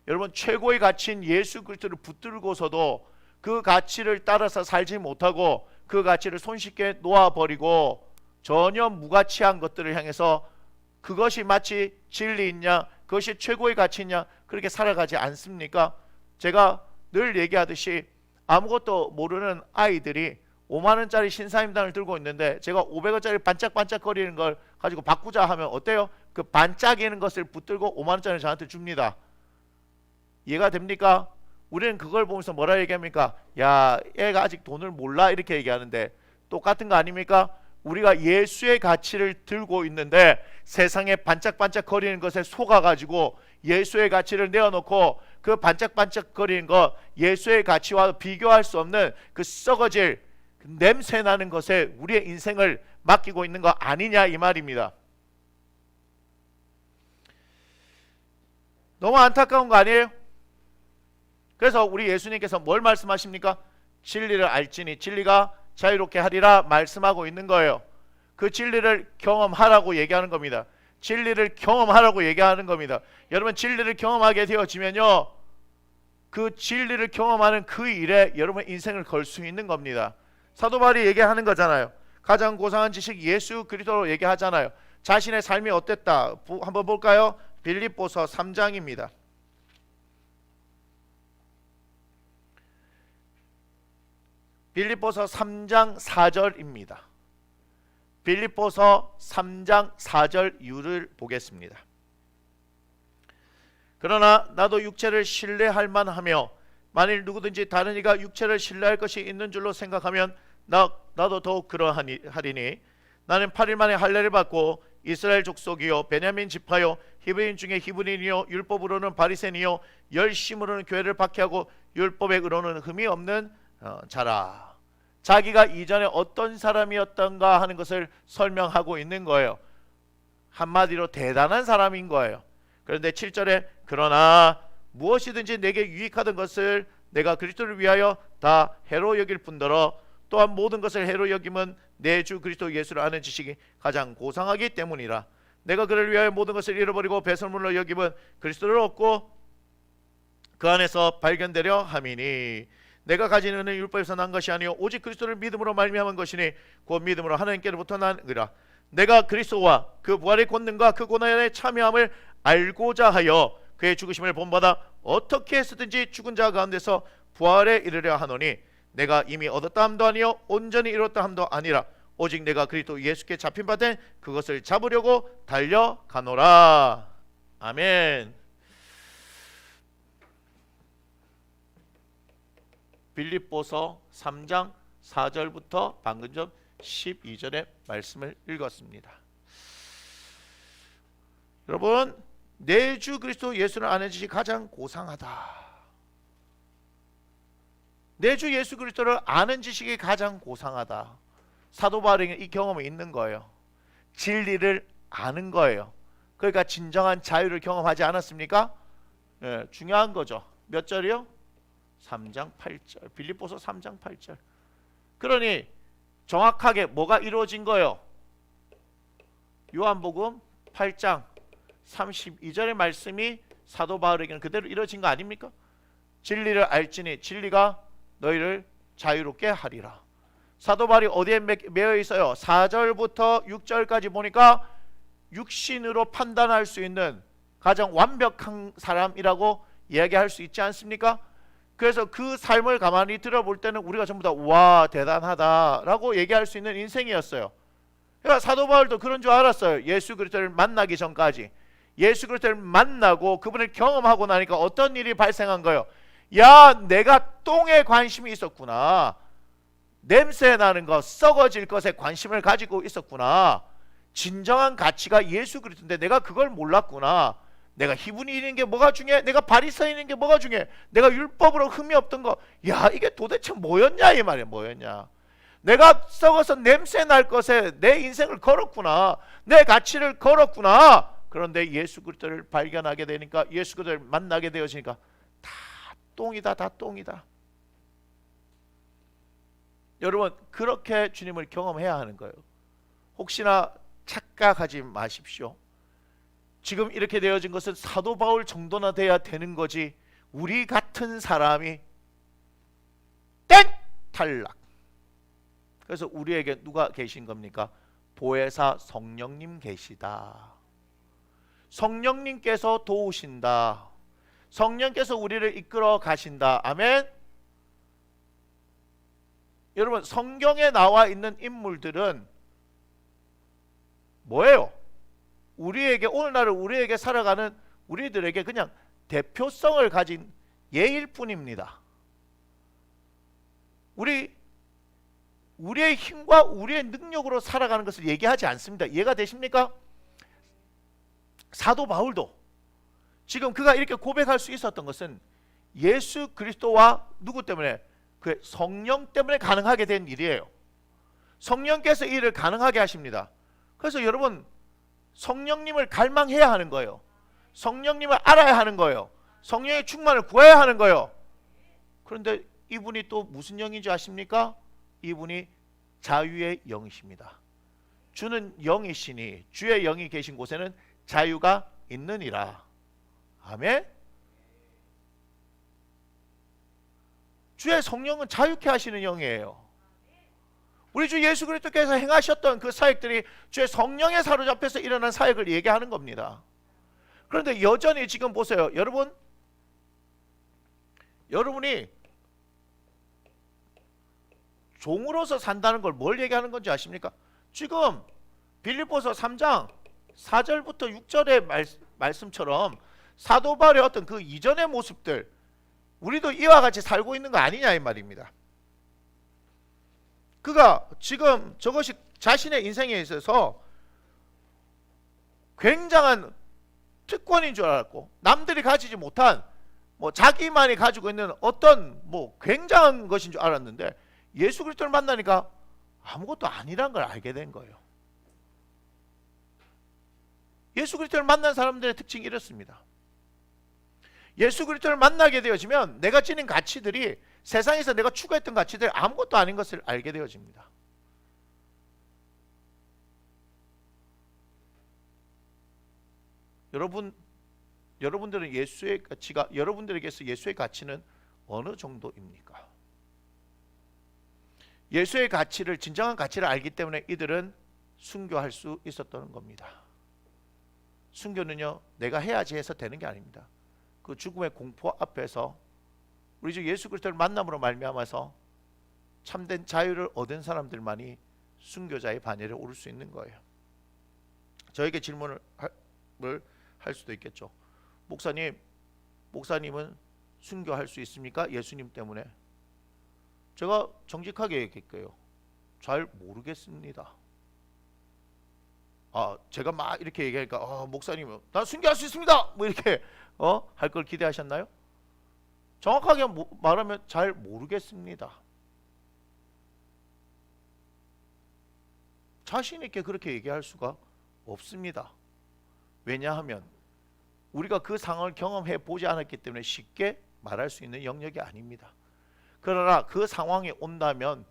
여러분, 최고의 가치인 예수 그리스도를 붙들고서도 그 가치를 따라서 살지 못하고 그 가치를 손쉽게 놓아버리고 전혀 무가치한 것들을 향해서 그것이 마치 진리이냐, 그것이 최고의 가치냐, 그렇게 살아가지 않습니까? 제가 늘 얘기하듯이 아무것도 모르는 아이들이 5만원짜리 신사임당을 들고 있는데 제가 500원짜리 반짝반짝거리는 걸 가지고 바꾸자 하면 어때요? 그 반짝이는 것을 붙들고 5만원짜리 저한테 줍니다. 이해가 됩니까? 우리는 그걸 보면서 뭐라 얘기합니까? 야, 애가 아직 돈을 몰라, 이렇게 얘기하는데 똑같은 거 아닙니까? 우리가 예수의 가치를 들고 있는데 세상에 반짝반짝거리는 것에 속아가지고 예수의 가치를 내어놓고 그 반짝반짝거리는 것, 예수의 가치와 비교할 수 없는 그 썩어질 냄새나는 것에 우리의 인생을 맡기고 있는 거 아니냐, 이 말입니다. 너무 안타까운 거 아니에요? 그래서 우리 예수님께서 뭘 말씀하십니까? 진리를 알지니 진리가 자유롭게 하리라 말씀하고 있는 거예요. 그 진리를 경험하라고 얘기하는 겁니다. 진리를 경험하라고 얘기하는 겁니다. 여러분, 진리를 경험하게 되어지면요, 그 진리를 경험하는 그 일에 여러분 인생을 걸 수 있는 겁니다. 사도 바울이 얘기하는 거잖아요. 가장 고상한 지식 예수 그리스도로 얘기하잖아요. 자신의 삶이 어땠다 한번 볼까요? 빌립보서 3장입니다. 빌립보서 3장 4절입니다. 빌립보서 3장 4절 이유를 보겠습니다. 그러나 나도 육체를 신뢰할 만하며 만일 누구든지 다른 이가 육체를 신뢰할 것이 있는 줄로 생각하면 나도 더욱 그러하리니 나는 8일 만에 할례를 받고 이스라엘 족속이요 베냐민 지파요 히브리인 중에 히브리인이요 율법으로는 바리새인이요 열심으로는 교회를 박해하고 율법의 의로는 흠이 없는 자라. 자기가 이전에 어떤 사람이었던가 하는 것을 설명하고 있는 거예요. 한마디로 대단한 사람인 거예요. 그런데 7절에 그러나 무엇이든지 내게 유익하던 것을 내가 그리스도를 위하여 다 해로 여길 뿐더러 또한 모든 것을 해로 여김은 내 주 그리스도 예수를 아는 지식이 가장 고상하기 때문이라. 내가 그를 위하여 모든 것을 잃어버리고 배설물로 여김은 그리스도를 얻고 그 안에서 발견되려 함이니 내가 가진 은은 율법에서 난 것이 아니요 오직 그리스도를 믿음으로 말미암은 것이니 곧 믿음으로 하나님께로부터 난 의라. 내가 그리스도와 그 부활의 권능과 그 고난에 참여함을 알고자 하여 그의 죽으심을 본받아 어떻게 해서든지 죽은 자 가운데서 부활에 이르려 하노니 내가 이미 얻었다 함도 아니요 온전히 이뤘다 함도 아니라 오직 내가 그리스도 예수께 잡힌 바 된 그것을 잡으려고 달려가노라. 아멘. 빌립보서 3장 4절부터 방금 전 12절의 말씀을 읽었습니다. 여러분, 내 주 그리스도 예수를 아는 지식이 가장 고상하다. 내 주 예수 그리스도를 아는 지식이 가장 고상하다. 사도 바울에게 이 경험이 있는 거예요. 진리를 아는 거예요. 그러니까 진정한 자유를 경험하지 않았습니까? 예, 중요한 거죠. 몇 절이요? 3장 8절. 빌립보서 3장 8절. 그러니 정확하게 뭐가 이루어진 거예요? 요한복음 8장 32절의 말씀이 사도 바울에게는 그대로 이루어진 거 아닙니까? 진리를 알지니 진리가 너희를 자유롭게 하리라. 사도 바울이 어디에 매여 있어요? 4절부터 6절까지 보니까 육신으로 판단할 수 있는 가장 완벽한 사람이라고 이야기할 수 있지 않습니까? 그래서 그 삶을 가만히 들어볼 때는 우리가 전부 다 와 대단하다라고 얘기할 수 있는 인생이었어요. 그러니까 사도 바울도 그런 줄 알았어요. 예수 그리스도를 만나기 전까지. 예수 그리스도를 만나고 그분을 경험하고 나니까 어떤 일이 발생한 거예요? 야, 내가 똥에 관심이 있었구나. 냄새 나는 것, 썩어질 것에 관심을 가지고 있었구나. 진정한 가치가 예수 그리스도인데 내가 그걸 몰랐구나. 내가 희분이 있는 게 뭐가 중요해? 내가 바리새인 있는 게 뭐가 중요해? 내가 율법으로 흠이 없던 거, 야, 이게 도대체 뭐였냐 이 말이야. 뭐였냐? 내가 썩어서 냄새 날 것에 내 인생을 걸었구나. 내 가치를 걸었구나. 그런데 예수 그리스도를 발견하게 되니까, 예수 그리스도를 만나게 되어지니까 다 똥이다. 다 똥이다. 여러분, 그렇게 주님을 경험해야 하는 거예요. 혹시나 착각하지 마십시오. 지금 이렇게 되어진 것은 사도 바울 정도나 돼야 되는 거지, 우리 같은 사람이 땡! 탈락. 그래서 우리에게 누가 계신 겁니까? 보혜사 성령님 계시다. 성령님께서 도우신다. 성령께서 우리를 이끌어 가신다. 아멘. 여러분, 성경에 나와 있는 인물들은 뭐예요? 우리에게, 오늘날을 우리에게 살아가는 우리들에게 그냥 대표성을 가진 예일 뿐입니다. 우리의 힘과 우리의 능력으로 살아가는 것을 얘기하지 않습니다. 이해가 되십니까? 사도 바울도 지금 그가 이렇게 고백할 수 있었던 것은 예수 그리스도와 누구 때문에? 그 성령 때문에 가능하게 된 일이에요. 성령께서 이 일을 가능하게 하십니다. 그래서 여러분, 성령님을 갈망해야 하는 거예요. 성령님을 알아야 하는 거예요. 성령의 충만을 구해야 하는 거예요. 그런데 이분이 또 무슨 영인 줄 아십니까? 이분이 자유의 영이십니다. 주는 영이시니 주의 영이 계신 곳에는 자유가 있느니라. 아멘. 주의 성령은 자유케 하시는 영이에요. 우리 주 예수 그리스도께서 행하셨던 그 사역들이 주의 성령에 사로잡혀서 일어난 사역을 얘기하는 겁니다. 그런데 여전히 지금 보세요. 여러분이 종으로서 산다는 걸 뭘 얘기하는 건지 아십니까? 지금 빌립보서 3장 4절부터 6절의 말씀처럼 사도 바울의 어떤 그 이전의 모습들, 우리도 이와 같이 살고 있는 거 아니냐 이 말입니다. 그가 지금 저것이 자신의 인생에 있어서 굉장한 특권인 줄 알았고, 남들이 가지지 못한 자기만이 가지고 있는 어떤 굉장한 것인 줄 알았는데, 예수 그리스도를 만나니까 아무것도 아니란 걸 알게 된 거예요. 예수 그리스도를 만난 사람들의 특징이 이렇습니다. 예수 그리스도를 만나게 되어지면 내가 지닌 가치들이, 세상에서 내가 추구했던 가치들이 아무것도 아닌 것을 알게 되어집니다. 여러분들은 예수의 가치가, 여러분들에게서 예수의 가치는 어느 정도입니까? 예수의 가치를, 진정한 가치를 알기 때문에 이들은 순교할 수 있었던 겁니다. 순교는요, 내가 해야지 해서 되는 게 아닙니다. 그 죽음의 공포 앞에서 우리 주 예수 그리스도를 만남으로 말미암아서 참된 자유를 얻은 사람들만이 순교자의 반열에 오를 수 있는 거예요. 저에게 질문을 할 수도 있겠죠. 목사님은 순교할 수 있습니까? 예수님 때문에. 제가 정직하게 얘기할게요. 잘 모르겠습니다. 제가 막 이렇게 얘기하니까 목사님은 난 순교할 수 있습니다 이렇게 할 걸 기대하셨나요? 정확하게 말하면 잘 모르겠습니다. 자신 있게 그렇게 얘기할 수가 없습니다. 왜냐하면 우리가 그 상황을 경험해 보지 않았기 때문에 쉽게 말할 수 있는 영역이 아닙니다. 그러나 그 상황이 온다면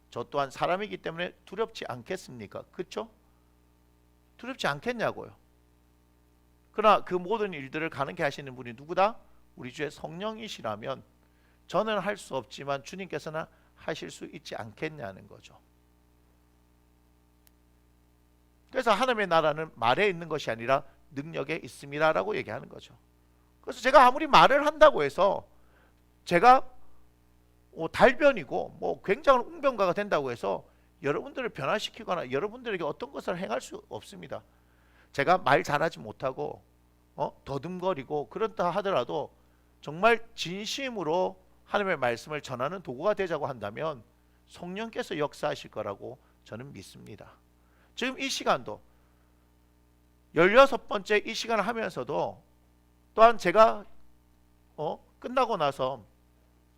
저 또한 사람이기 때문에 두렵지 않겠습니까? 그렇죠? 두렵지 않겠냐고요. 그러나 그 모든 일들을 가능케 하시는 분이 누구다? 우리 주의 성령이시라면 저는 할 수 없지만 주님께서는 하실 수 있지 않겠냐는 거죠. 그래서 하나님의 나라는 말에 있는 것이 아니라 능력에 있습니다 라고 얘기하는 거죠. 그래서 제가 아무리 말을 한다고 해서 제가 달변이고 굉장한 웅변가가 된다고 해서 여러분들을 변화시키거나 여러분들에게 어떤 것을 행할 수 없습니다. 제가 말 잘하지 못하고 더듬거리고 그렇다 하더라도 정말 진심으로 하나님의 말씀을 전하는 도구가 되자고 한다면 성령께서 역사하실 거라고 저는 믿습니다. 지금 이 시간도 16번째 이 시간을 하면서도 또한 제가 끝나고 나서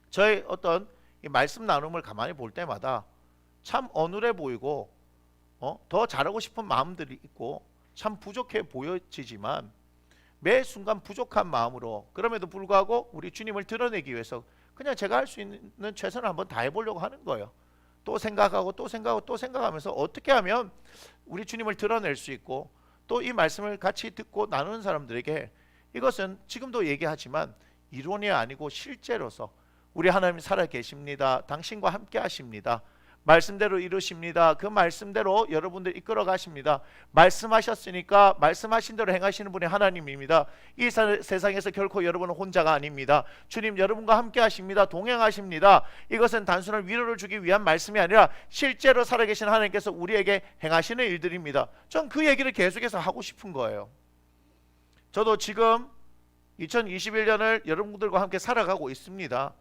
저의 어떤 이 말씀 나눔을 가만히 볼 때마다 참 어눌해 보이고 더 잘하고 싶은 마음들이 있고 참 부족해 보여지지만 매 순간 부족한 마음으로 그럼에도 불구하고 우리 주님을 드러내기 위해서 그냥 제가 할 수 있는 최선을 한번 다 해보려고 하는 거예요. 또 생각하고 또 생각하고 또 생각하면서 어떻게 하면 우리 주님을 드러낼 수 있고 또 이 말씀을 같이 듣고 나누는 사람들에게 이것은 지금도 얘기하지만 이론이 아니고 실제로서 우리 하나님 살아 계십니다. 당신과 함께 하십니다. 말씀대로 이루십니다. 그 말씀대로 여러분들 이끌어 가십니다. 말씀하셨으니까 말씀하신 대로 행하시는 분이 하나님입니다. 이 세상에서 결코 여러분은 혼자가 아닙니다. 주님 여러분과 함께 하십니다. 동행하십니다. 이것은 단순한 위로를 주기 위한 말씀이 아니라 실제로 살아계신 하나님께서 우리에게 행하시는 일들입니다. 전 그 얘기를 계속해서 하고 싶은 거예요. 저도 지금 2021년을 여러분들과 함께 살아가고 있습니다.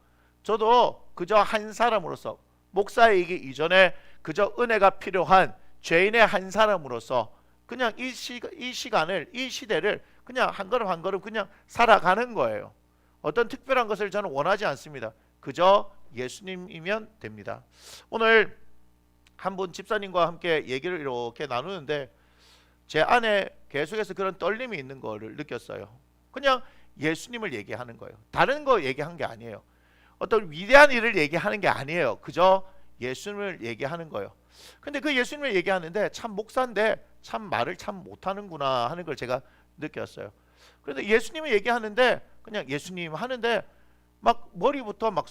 저도 그저 한 사람으로서 목사이기 이전에 그저 은혜가 필요한 죄인의 한 사람으로서 그냥 이 시간을 이 시대를 그냥 한 걸음 한 걸음 그냥 살아가는 거예요. 어떤 특별한 것을 저는 원하지 않습니다. 그저 예수님이면 됩니다. 오늘 한 분 집사님과 함께 얘기를 이렇게 나누는데 제 안에 계속해서 그런 떨림이 있는 거를 느꼈어요. 그냥 예수님을 얘기하는 거예요. 다른 거 얘기한 게 아니에요. 어떤 위대한 일을 얘기하는 게 아니에요. 그저 예수님을 얘기하는 거예요. 근데 그 예수님을 얘기하는데 참 목사인데 참 말을 참 못하는구나 하는 걸 제가 느꼈어요. 그런데 예수님을 얘기하는데 그냥 예수님 하는데 막 머리부터 막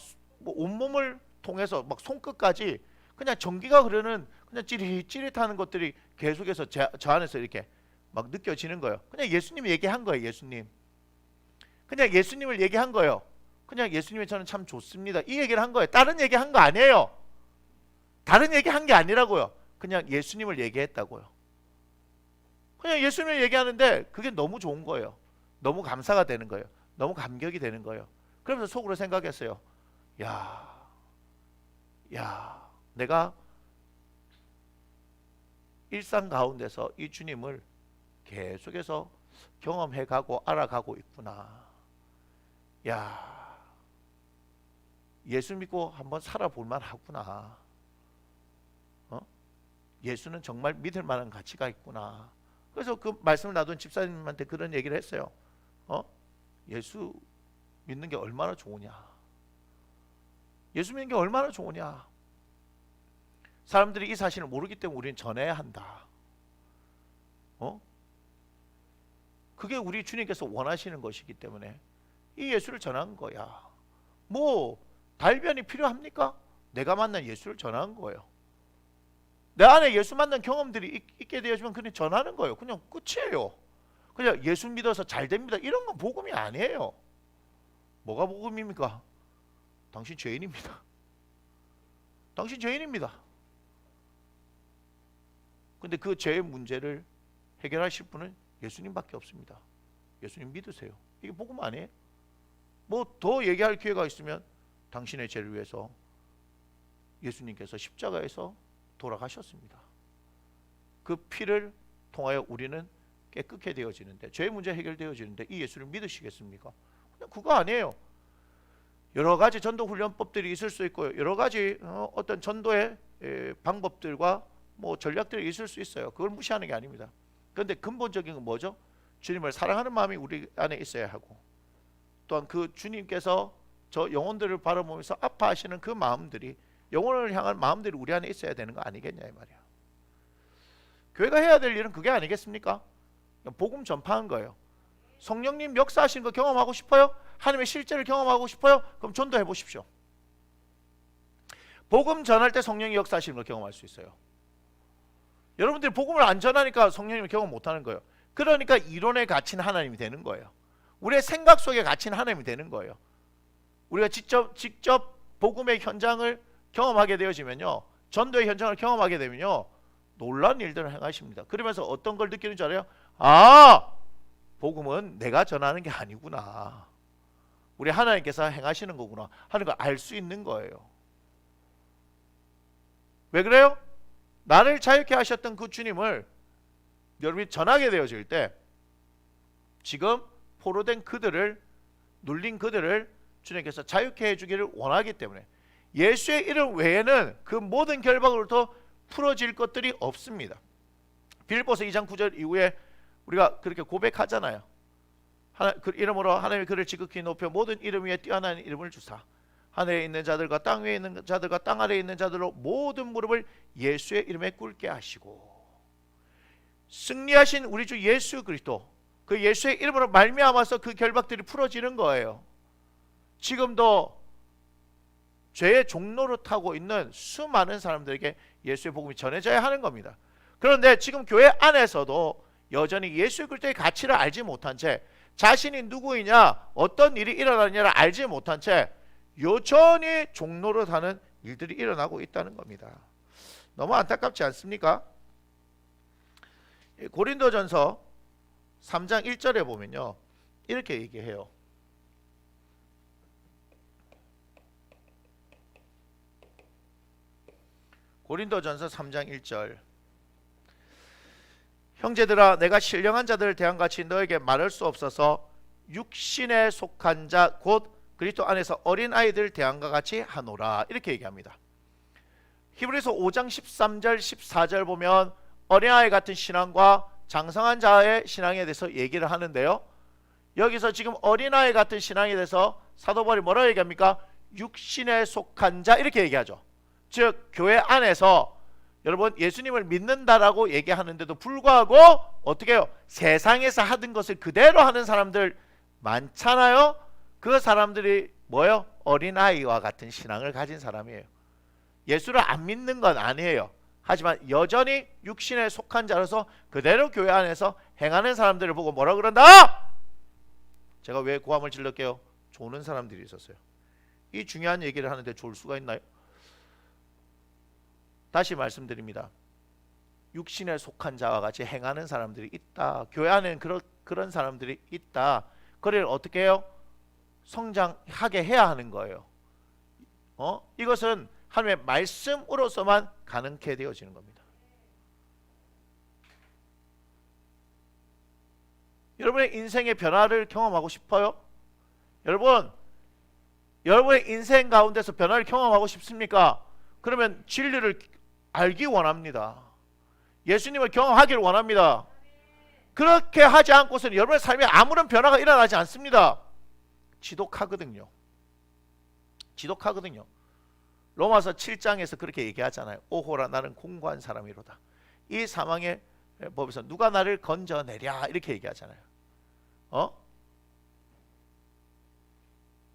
온몸을 통해서 막 손끝까지 그냥 전기가 흐르는 그냥 찌릿찌릿하는 것들이 계속해서 저 안에서 이렇게 막 느껴지는 거예요. 그냥 예수님이 얘기한 거예요. 예수님. 그냥 예수님을 얘기한 거예요. 그냥 예수님이 저는 참 좋습니다. 이 얘기를 한 거예요. 다른 얘기 한 거 아니에요. 다른 얘기 한 게 아니라고요. 그냥 예수님을 얘기했다고요. 그냥 예수님을 얘기하는데 그게 너무 좋은 거예요. 너무 감사가 되는 거예요. 너무 감격이 되는 거예요. 그러면서 속으로 생각했어요. 야, 내가 일상 가운데서 이 주님을 계속해서 경험해가고 알아가고 있구나. 야, 예수 믿고 한번 살아볼만 하구나. 예수는 정말 믿을 만한 가치가 있구나. 그래서 그 말씀을 놔둔 집사님한테 그런 얘기를 했어요. 예수 믿는 게 얼마나 좋으냐. 예수 믿는 게 얼마나 좋으냐. 사람들이 이 사실을 모르기 때문에 우리는 전해야 한다. 그게 우리 주님께서 원하시는 것이기 때문에 이 예수를 전한 거야. 뭐 달변이 필요합니까? 내가 만난 예수를 전하는 거예요. 내 안에 예수 만난 경험들이 있게 되어지면 그냥 전하는 거예요. 그냥 끝이에요. 그냥 예수 믿어서 잘 됩니다. 이런 건 복음이 아니에요. 뭐가 복음입니까? 당신 죄인입니다. 당신 죄인입니다. 근데 그 죄의 문제를 해결하실 분은 예수님밖에 없습니다. 예수님 믿으세요. 이게 복음 아니에요? 뭐 더 얘기할 기회가 있으면 당신의 죄를 위해서 예수님께서 십자가에서 돌아가셨습니다. 그 피를 통하여 우리는 깨끗게 되어지는데 죄의 문제 해결되어지는데 이 예수를 믿으시겠습니까? 그냥 그거 아니에요. 여러 가지 전도 훈련법들이 있을 수 있고요. 여러 가지 어떤 전도의 방법들과 뭐 전략들이 있을 수 있어요. 그걸 무시하는 게 아닙니다. 그런데 근본적인 건 뭐죠? 주님을 사랑하는 마음이 우리 안에 있어야 하고, 또한 그 주님께서 저 영혼들을 바라보면서 아파하시는 그 마음들이, 영혼을 향한 마음들이 우리 안에 있어야 되는 거 아니겠냐 이 말이야. 교회가 해야 될 일은 그게 아니겠습니까? 복음 전파한 거예요. 성령님 역사하시는 거 경험하고 싶어요? 하나님의 실제를 경험하고 싶어요? 그럼 전도해 보십시오. 복음 전할 때 성령이 역사하시는 걸 경험할 수 있어요. 여러분들이 복음을 안 전하니까 성령님을 경험 못하는 거예요. 그러니까 이론에 갇힌 하나님이 되는 거예요. 우리의 생각 속에 갇힌 하나님이 되는 거예요. 우리가 직접 복음의 현장을 경험하게 되어지면요, 전도의 현장을 경험하게 되면요, 놀라운 일들을 행하십니다. 그러면서 어떤 걸 느끼는 줄 알아요? 아, 복음은 내가 전하는 게 아니구나, 우리 하나님께서 행하시는 거구나 하는 걸 알 수 있는 거예요. 왜 그래요? 나를 자유케 하셨던 그 주님을 여러분이 전하게 되어질 때, 지금 포로된 그들을, 눌린 그들을 주님께서 자유케 해주기를 원하기 때문에, 예수의 이름 외에는 그 모든 결박으로부터 풀어질 것들이 없습니다. 빌립보서 2장 9절 이후에 우리가 그렇게 고백하잖아요. 그 이름으로 하나님이 그를 지극히 높여 모든 이름 위에 뛰어난 이름을 주사 하늘에 있는 자들과 땅 위에 있는 자들과 땅 아래에 있는 자들로 모든 무릎을 예수의 이름에 꿇게 하시고, 승리하신 우리 주 예수 그리스도, 그 예수의 이름으로 말미암아서 그 결박들이 풀어지는 거예요. 지금도 죄의 종로를 타고 있는 수많은 사람들에게 예수의 복음이 전해져야 하는 겁니다. 그런데 지금 교회 안에서도 여전히 예수 그리스도의 가치를 알지 못한 채, 자신이 누구이냐, 어떤 일이 일어나느냐를 알지 못한 채 여전히 종로를 타는 일들이 일어나고 있다는 겁니다. 너무 안타깝지 않습니까? 고린도전서 3장 1절에 보면요, 이렇게 얘기해요. 고린도전서 3장 1절, 형제들아 내가 신령한 자들을 대함같이 너에게 말할 수 없어서 육신에 속한 자 곧 그리스도 안에서 어린아이들 대함과 같이 하노라, 이렇게 얘기합니다. 히브리서 5장 13절 14절 보면 어린아이 같은 신앙과 장성한 자의 신앙에 대해서 얘기를 하는데요, 여기서 지금 어린아이 같은 신앙에 대해서 사도 바울이 뭐라고 얘기합니까? 육신에 속한 자, 이렇게 얘기하죠. 즉 교회 안에서 여러분 예수님을 믿는다라고 얘기하는데도 불구하고 어떻게 해요? 세상에서 하던 것을 그대로 하는 사람들 많잖아요. 그 사람들이 뭐예요? 어린아이와 같은 신앙을 가진 사람이에요. 예수를 안 믿는 건 아니에요. 하지만 여전히 육신에 속한 자로서 그대로 교회 안에서 행하는 사람들을 보고 뭐라 그런다? 제가 왜 고함을 질렀게요? 조는 사람들이 있었어요. 이 중요한 얘기를 하는데 졸 수가 있나요? 다시 말씀드립니다. 육신에 속한 자와 같이 행하는 사람들이 있다. 교회 안에는 그런 사람들이 있다. 그를 어떻게 해요? 성장하게 해야 하는 거예요. 이것은 하나님의 말씀으로서만 가능케 되어지는 겁니다. 여러분의 인생의 변화를 경험하고 싶어요? 여러분의 인생 가운데서 변화를 경험하고 싶습니까? 그러면 진리를 알기 원합니다. 예수님을 경험하기를 원합니다. 그렇게 하지 않고서는 여러분의 삶에 아무런 변화가 일어나지 않습니다. 지독하거든요. 로마서 7장에서 그렇게 얘기하잖아요. 오호라 나는 공고한 사람이로다. 이 사망의 법에서 누가 나를 건져내랴, 이렇게 얘기하잖아요.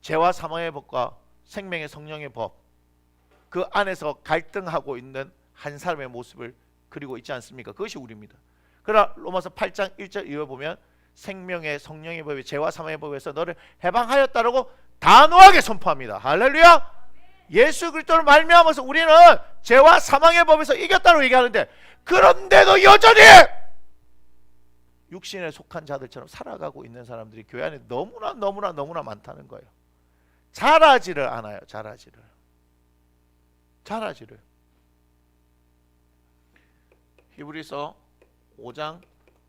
죄와 사망의 법과 생명의 성령의 법, 그 안에서 갈등하고 있는 한 사람의 모습을 그리고 있지 않습니까? 그것이 우리입니다. 그러나 로마서 8장 1절 이후에 보면 생명의 성령의 법이 죄와 사망의 법에서 너를 해방하였다라고 단호하게 선포합니다. 할렐루야! 예수 그리스도를 말미암아서 우리는 죄와 사망의 법에서 이겼다고 얘기하는데, 그런데도 여전히 육신에 속한 자들처럼 살아가고 있는 사람들이 교회 안에 너무나 많다는 거예요. 자라지를 않아요. 자라지를. 히브리서 5장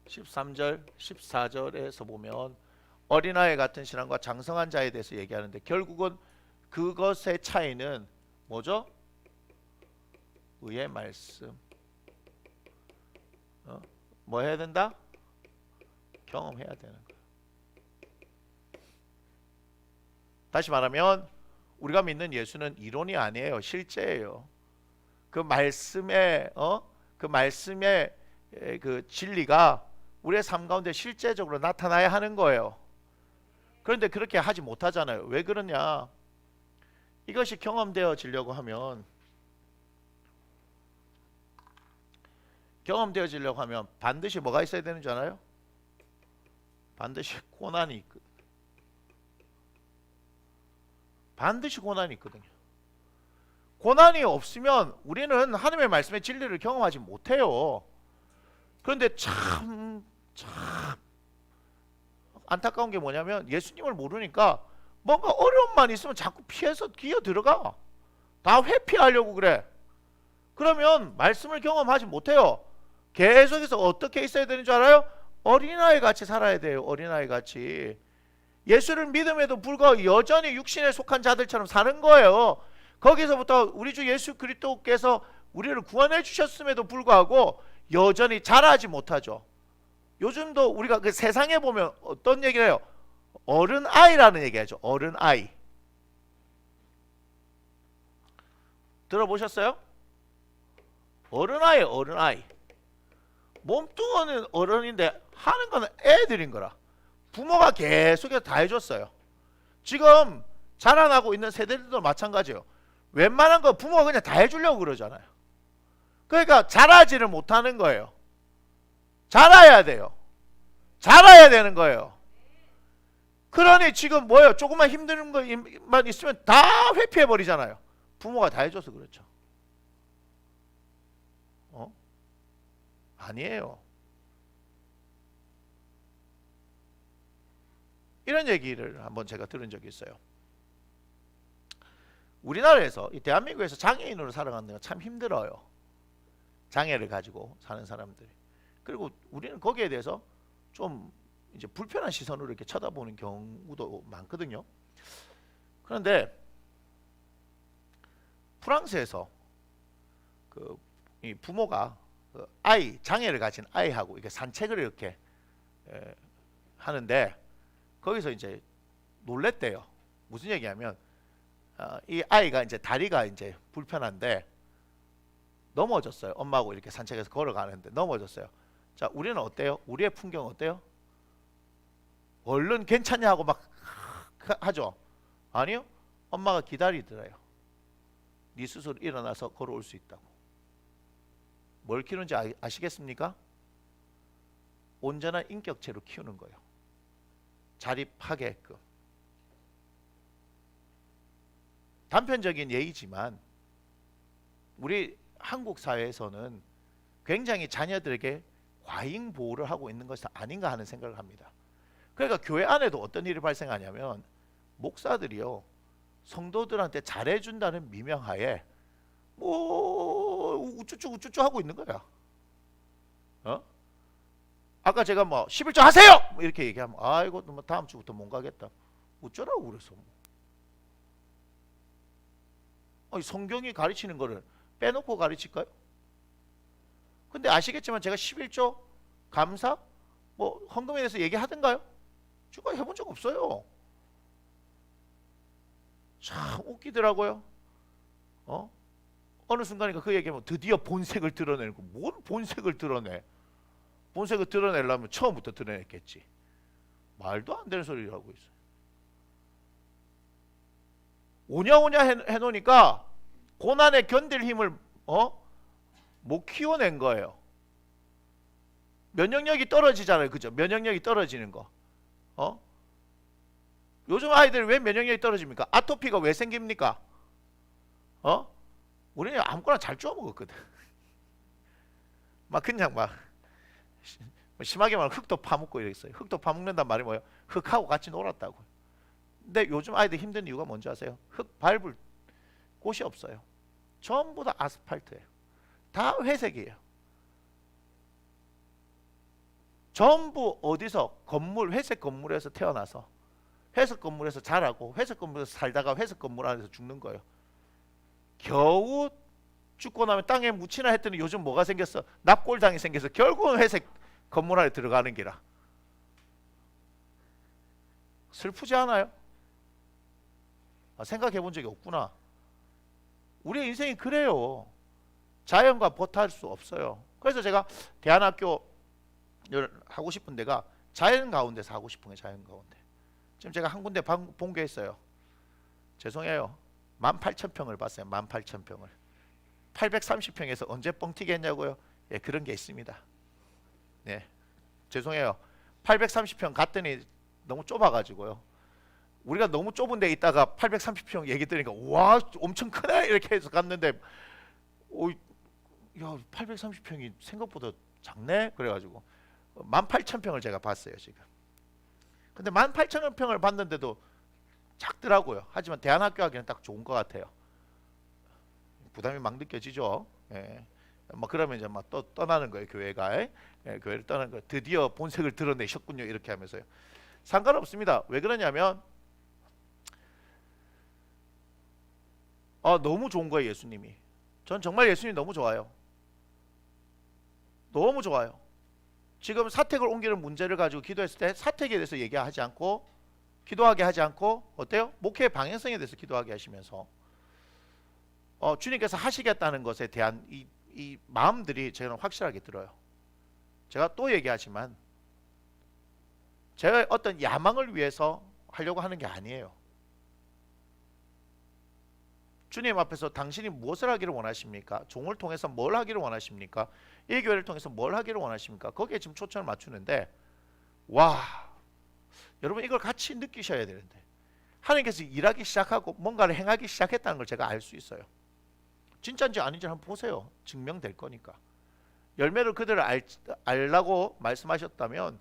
13절 14절에서 보면 어린아이 같은 신앙과 장성한 자에 대해서 얘기하는데, 결국은 그것의 차이는 뭐죠? 의의 말씀. 뭐 해야 된다? 경험해야 되는 거예요. 다시 말하면 우리가 믿는 예수는 이론이 아니에요. 실제예요. 그 말씀의 그 말씀의 그 진리가 우리의 삶 가운데 실제적으로 나타나야 하는 거예요. 그런데 그렇게 하지 못하잖아요. 왜 그러냐? 이것이 경험되어지려고 하면 반드시 뭐가 있어야 되는 줄 알아요? 반드시 고난이 있거든. 반드시 고난이 있거든요. 고난이 없으면 우리는 하나님의 말씀의 진리를 경험하지 못해요. 그런데 참 안타까운 게 뭐냐면 예수님을 모르니까 뭔가 어려움만 있으면 자꾸 피해서 기어 들어가. 다 회피하려고 그래. 그러면 말씀을 경험하지 못해요. 계속해서 어떻게 있어야 되는 줄 알아요? 어린아이 같이 살아야 돼요. 어린아이 같이. 예수를 믿음에도 불구하고 여전히 육신에 속한 자들처럼 사는 거예요. 거기서부터 우리 주 예수 그리스도께서 우리를 구원해 주셨음에도 불구하고 여전히 자라지 못하죠. 요즘도 우리가 그 세상에 보면 어떤 얘기를 해요? 어른아이라는 얘기하죠. 어른아이. 들어보셨어요? 어른아이, 어른아이. 몸뚱아리는 어른인데 하는 거는 애들인 거라. 부모가 계속해서 다 해줬어요. 지금 자라나고 있는 세대들도 마찬가지예요. 웬만한 거 부모가 그냥 다 해주려고 그러잖아요. 그러니까 자라지를 못하는 거예요. 자라야 돼요. 자라야 되는 거예요. 그러니 지금 뭐예요? 조금만 힘든 것만 있으면 다 회피해버리잖아요. 부모가 다 해줘서 그렇죠. 아니에요. 이런 얘기를 한번 제가 들은 적이 있어요. 우리나라에서 이 대한민국에서 장애인으로 살아가는 건 참 힘들어요. 장애를 가지고 사는 사람들이. 그리고 우리는 거기에 대해서 좀 이제 불편한 시선으로 이렇게 쳐다보는 경우도 많거든요. 그런데 프랑스에서 이 부모가 아이 장애를 가진 아이하고 이렇게 산책을 이렇게 하는데 거기서 이제 놀랬대요. 무슨 얘기냐면 이 아이가 이제 다리가 이제 불편한데 넘어졌어요. 엄마하고 이렇게 산책해서 걸어가는데 넘어졌어요. 자, 우리는 어때요? 우리의 풍경 어때요? 얼른 괜찮냐고 막 하죠. 아니요. 엄마가 기다리더래요. 네 스스로 일어나서 걸어올 수 있다고. 뭘 키우는지 아시겠습니까? 온전한 인격체로 키우는 거예요. 자립하게끔. 단편적인 예이지만 우리 한국 사회에서는 굉장히 자녀들에게 과잉 보호를 하고 있는 것이 아닌가 하는 생각을 합니다. 그러니까 교회 안에도 어떤 일이 발생하냐면 목사들이요 성도들한테 잘해준다는 미명하에 뭐 우쭈쭈 하고 있는 거야. 아까 제가 뭐 11조 하세요! 뭐 이렇게 얘기하면 아이고 뭐 다음 주부터 못 가겠다. 어쩌라고 그래서 성경이 가르치는 거를 빼놓고 가르칠까요? 근데 아시겠지만 제가 11조 감사 뭐 헌금에 대해서 얘기하던가요? 제가 해본 적 없어요. 참 웃기더라고요. 어느 순간인가 그 얘기하면 드디어 본색을 드러내는 거. 뭔 본색을 드러내? 본색을 드러내려면 처음부터 드러냈겠지. 말도 안 되는 소리를 하고 있어요. 오냐오냐 해놓으니까 고난에 견딜 힘을 못 키워낸 거예요. 면역력이 떨어지잖아요. 그죠? 면역력이 떨어지는 거. 요즘 아이들 왜 면역력이 떨어집니까? 아토피가 왜 생깁니까? 우리는 아무거나 잘 쪼아 먹었거든. 막 그냥 막 심하게 말하면 흙도 파먹고 이랬어요. 흙도 파먹는단 말이 뭐예요? 흙하고 같이 놀았다고. 근데 요즘 아이들 힘든 이유가 뭔지 아세요? 흙 밟을 곳이 없어요. 전부 다 아스팔트예요. 다 회색이에요. 전부 어디서 회색 건물에서 태어나서 회색 건물에서 자라고 회색 건물에서 살다가 회색 건물 안에서 죽는 거예요. 겨우 죽고 나면 땅에 묻히나 했더니 요즘 뭐가 생겼어? 납골당이 생겨서 결국은 회색 건물 안에 들어가는 기라. 슬프지 않아요? 생각해 본 적이 없구나. 우리의 인생이 그래요. 자연과 벗할 수 없어요. 그래서 제가 대안학교를 하고 싶은 데가 자연 가운데서 하고 싶은 게 자연 가운데. 지금 제가 한 군데 본교했어요. 죄송해요. 18,000평을 봤어요. 18,000평을. 830평에서 언제 뻥튀기했냐고요? 예, 그런 게 있습니다. 네, 죄송해요. 830평 갔더니 너무 좁아가지고요. 우리가 너무 좁은 데 있다가 830평 얘기 들으니까 와 엄청 크네 이렇게 해서 갔는데 야 830평이 생각보다 작네 그래가지고 18,000평을 제가 봤어요 지금. 근데 18,000평을 봤는데도 작더라고요. 하지만 대안학교 하기는 딱 좋은 것 같아요. 부담이 막 느껴지죠. 예. 막 그러면 이제 막 떠나는 거예요 교회가. 예. 교회를 떠나는 거. 드디어 본색을 드러내셨군요 이렇게 하면서요. 상관없습니다. 왜 그러냐면 너무 좋은 거예요 예수님이. 전 정말 예수님이 너무 좋아요. 너무 좋아요. 지금 사택을 옮기는 문제를 가지고 기도했을 때 사택에 대해서 얘기하지 않고 기도하게 하지 않고 어때요? 목회의 방향성에 대해서 기도하게 하시면서 주님께서 하시겠다는 것에 대한 이 마음들이 저는 확실하게 들어요. 제가 또 얘기하지만 제가 어떤 야망을 위해서 하려고 하는 게 아니에요. 주님 앞에서 당신이 무엇을 하기를 원하십니까? 종을 통해서 뭘 하기를 원하십니까? 이 교회를 통해서 뭘 하기를 원하십니까? 거기에 지금 초점을 맞추는데 와 여러분 이걸 같이 느끼셔야 되는데 하나님께서 일하기 시작하고 뭔가를 행하기 시작했다는 걸 제가 알 수 있어요. 진짜인지 아닌지 한번 보세요. 증명될 거니까. 열매를 그대로 알라고 말씀하셨다면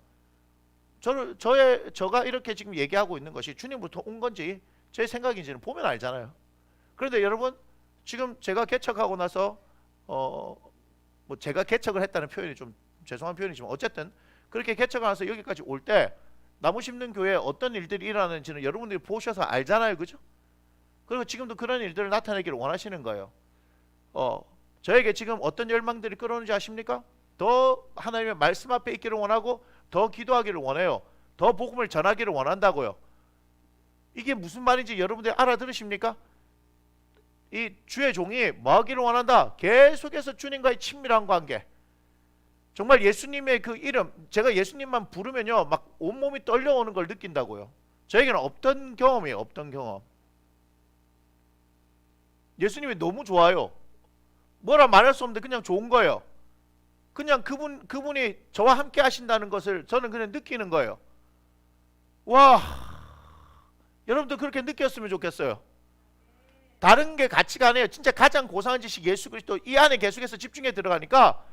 저가 이렇게 지금 얘기하고 있는 것이 주님부터 온 건지 제 생각인지는 보면 알잖아요. 그런데 여러분 지금 제가 개척하고 나서 뭐 제가 개척을 했다는 표현이 좀 죄송한 표현이지만 어쨌든 그렇게 개척을 해서 여기까지 올 때 나무 심는 교회에 어떤 일들이 일어나는지는 여러분들이 보셔서 알잖아요. 그죠? 그리고 지금도 그런 일들을 나타내기를 원하시는 거예요. 저에게 지금 어떤 열망들이 끌어오는지 아십니까? 더 하나님의 말씀 앞에 있기를 원하고 더 기도하기를 원해요. 더 복음을 전하기를 원한다고요. 이게 무슨 말인지 여러분들이 알아들으십니까? 이 주의 종이 뭐 하기를 원한다? 계속해서 주님과의 친밀한 관계. 정말 예수님의 그 이름, 제가 예수님만 부르면요 막 온몸이 떨려오는 걸 느낀다고요. 저에게는 없던 경험이에요. 없던 경험. 예수님이 너무 좋아요. 뭐라 말할 수 없는데 그냥 좋은 거예요. 그냥 그분이 저와 함께 하신다는 것을 저는 그냥 느끼는 거예요. 와, 여러분도 그렇게 느꼈으면 좋겠어요. 다른 게 가치가 아니에요. 진짜 가장 고상한 짓이 예수 그리스도 이 안에 계속해서 집중해 들어가니까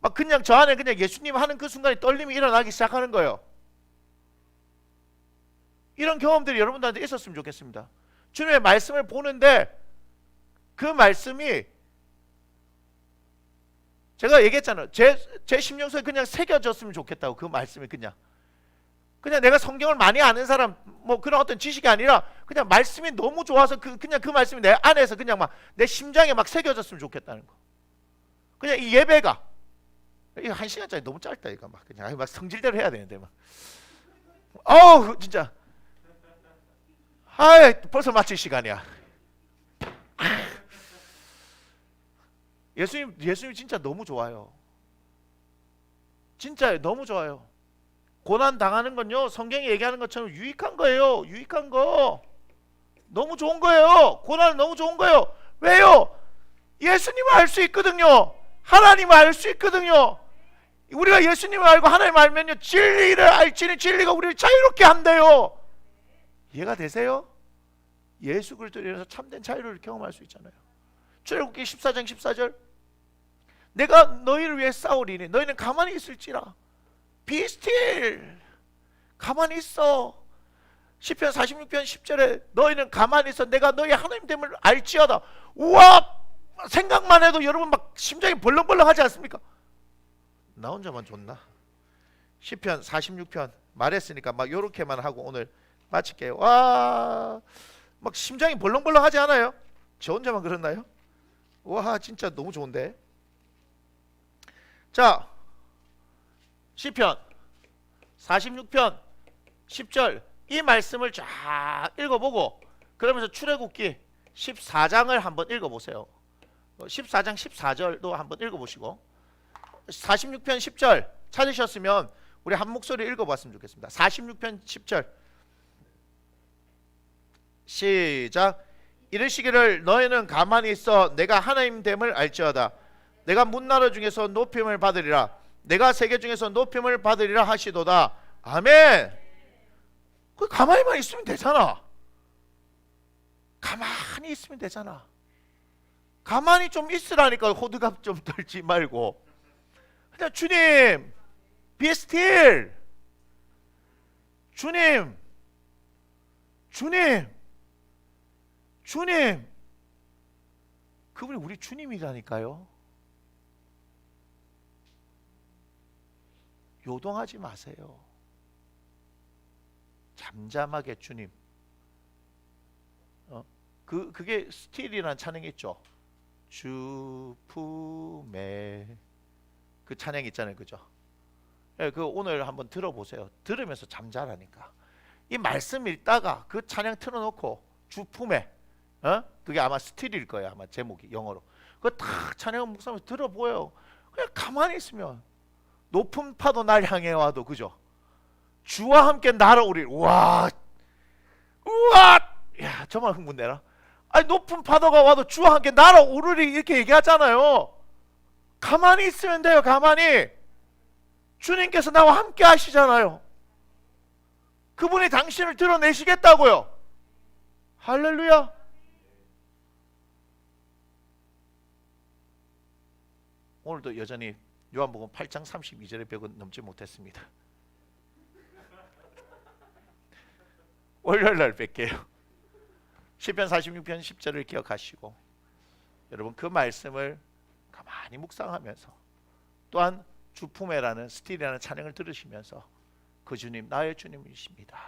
막 그냥 저 안에 그냥 예수님 하는 그 순간에 떨림이 일어나기 시작하는 거예요. 이런 경험들이 여러분들한테 있었으면 좋겠습니다. 주님의 말씀을 보는데 그 말씀이 제가 얘기했잖아요. 제 심령속에 그냥 새겨졌으면 좋겠다고. 그 말씀이 그냥 내가 성경을 많이 아는 사람 뭐 그런 어떤 지식이 아니라 그냥 말씀이 너무 좋아서 그냥 그 말씀이 내 안에서 그냥 막 내 심장에 막 새겨졌으면 좋겠다는 거. 그냥 이 예배가 이거 1시간짜리 너무 짧다 이거 막 그냥 막 성질대로 해야 되는데 막 진짜 벌써 마칠 시간이야. 예수님 진짜 너무 좋아요. 진짜 너무 좋아요. 고난 당하는 건요 성경이 얘기하는 것처럼 유익한 거예요. 유익한 거 너무 좋은 거예요. 고난은 너무 좋은 거예요. 왜요? 예수님을 알 수 있거든요. 하나님을 알 수 있거든요. 우리가 예수님을 알고 하나님을 알면요 진리를 알지니 진리가 우리를 자유롭게 한대요. 이해가 되세요? 예수 그리스도로 인해서 참된 자유를 경험할 수 있잖아요. 출애굽기 14장 14절 내가 너희를 위해 싸우리니 너희는 가만히 있을지라. Be still. 가만히 있어. 시편 46편 10절에 너희는 가만히 있어 내가 너희 하나님됨을 알지어다. 우와 생각만 해도 여러분 막 심장이 벌렁벌렁 하지 않습니까? 나 혼자만 좋나? 시편 46편 말했으니까 막 요렇게만 하고 오늘 마칠게요. 와 막 심장이 벌렁벌렁 하지 않아요? 저 혼자만 그렇나요? 와 진짜 너무 좋은데. 자 시편 46편 10절 이 말씀을 쫙 읽어보고 그러면서 출애굽기 14장을 한번 읽어보세요. 14장 14절도 한번 읽어보시고 46편 10절 찾으셨으면 우리 한 목소리 읽어봤으면 좋겠습니다. 46편 10절 시작. 이르시기를 너희는 가만히 있어 내가 하나님 됨을 알지어다. 내가 문나라 중에서 높임을 받으리라. 내가 세계 중에서 높임을 받으리라 하시도다. 아멘. 그 가만히만 있으면 되잖아. 가만히 있으면 되잖아. 가만히 좀 있으라니까. 호들갑 좀 떨지 말고 그냥 주님 be still. 주님 그분이 우리 주님이라니까요. 요동하지 마세요. 잠잠하게 주님. 그게 스틸이라는 찬양이 있죠. 주 품에 그 찬양 있잖아요, 그죠? 네, 그 오늘 한번 들어보세요. 들으면서 잠자라니까. 이 말씀 읽다가 그 찬양 틀어놓고 주 품에, 그게 아마 스틸일 거예요, 아마 제목이 영어로. 그거 탁 찬양 묵상하면서 들어보여요. 그냥 가만히 있으면 높은 파도 날 향해 와도, 그죠? 주와 함께 날아오리. 우와, 야, 정말 흥분되나? 아니, 높은 파도가 와도 주와 함께 날아오르리 이렇게 얘기하잖아요. 가만히 있으면 돼요. 가만히. 주님께서 나와 함께 하시잖아요. 그분이 당신을 드러내시겠다고요. 할렐루야. 오늘도 여전히 요한복음 8장 32절의 벽은 넘지 못했습니다. 월요일날 뵐게요. 시편 46편 10절을 기억하시고 여러분 그 말씀을 가만히 묵상하면서 또한 주품에라는 스틸이라는 찬양을 들으시면서 그 주님 나의 주님이십니다.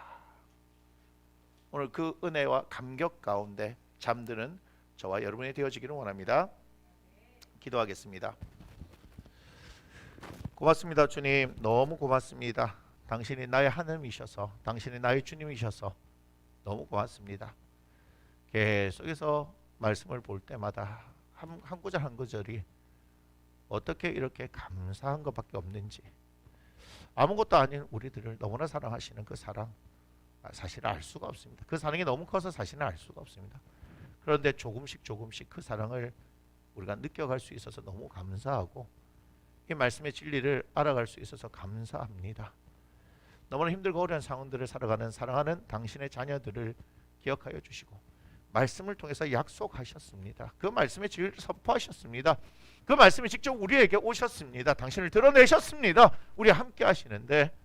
오늘 그 은혜와 감격 가운데 잠드는 저와 여러분이 되어지기를 원합니다. 기도하겠습니다. 고맙습니다. 주님, 너무 고맙습니다. 당신이 나의 하나님이셔서, 당신이 나의 주님이셔서 너무 고맙습니다. 계속해서 말씀을 볼 때마다 한 구절 한 구절이 어떻게 이렇게 감사한 것밖에 없는지, 아무것도 아닌 우리들을 너무나 사랑하시는 그 사랑, 사실 알 수가 없습니다. 그 사랑이 너무 커서 사실은 알 수가 없습니다. 그런데 조금씩 그 사랑을 우리가 느껴갈 수 있어서 너무 감사하고 이 말씀의 진리를 알아갈 수 있어서 감사합니다. 너무나 힘들고 어려운 상황들을 살아가는 사랑하는 당신의 자녀들을 기억하여 주시고 말씀을 통해서 약속하셨습니다. 그 말씀의 진리를 선포하셨습니다. 그 말씀이 직접 우리에게 오셨습니다. 당신을 드러내셨습니다. 우리 함께 하시는데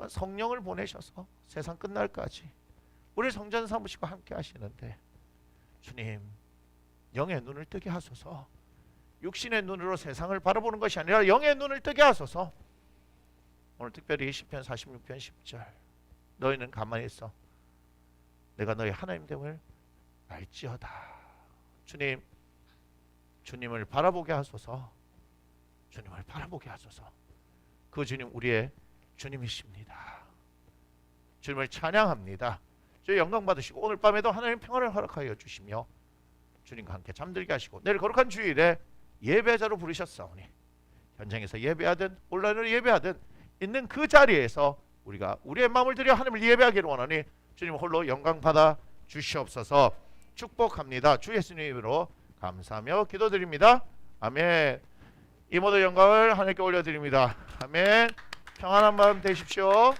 성령을 보내셔서 세상 끝날까지 우리 성전 삼으시고 함께 하시는데 주님 영의 눈을 뜨게 하소서. 육신의 눈으로 세상을 바라보는 것이 아니라 영의 눈을 뜨게 하소서. 오늘 특별히 시편 46편 10절 너희는 가만히 있어 내가 너희 하나님 됨을 알지어다. 주님, 주님을 바라보게 하소서. 주님을 바라보게 하소서. 그 주님 우리의 주님이십니다. 주님을 찬양합니다. 주의 영광 받으시고 오늘 밤에도 하나님 평안을 허락하여 주시며 주님과 함께 잠들게 하시고 내일 거룩한 주일에 예배자로 부르셨사오니 현장에서 예배하든 온라인으로 예배하든 있는 그 자리에서 우리가 우리의 마음을 들여 하나님을 예배하기를 원하니 주님 홀로 영광 받아 주시옵소서. 축복합니다. 주 예수님 이름으로 감사하며 기도드립니다. 아멘. 이 모든 영광을 하나님께 올려드립니다. 아멘. 평안한 마음 되십시오.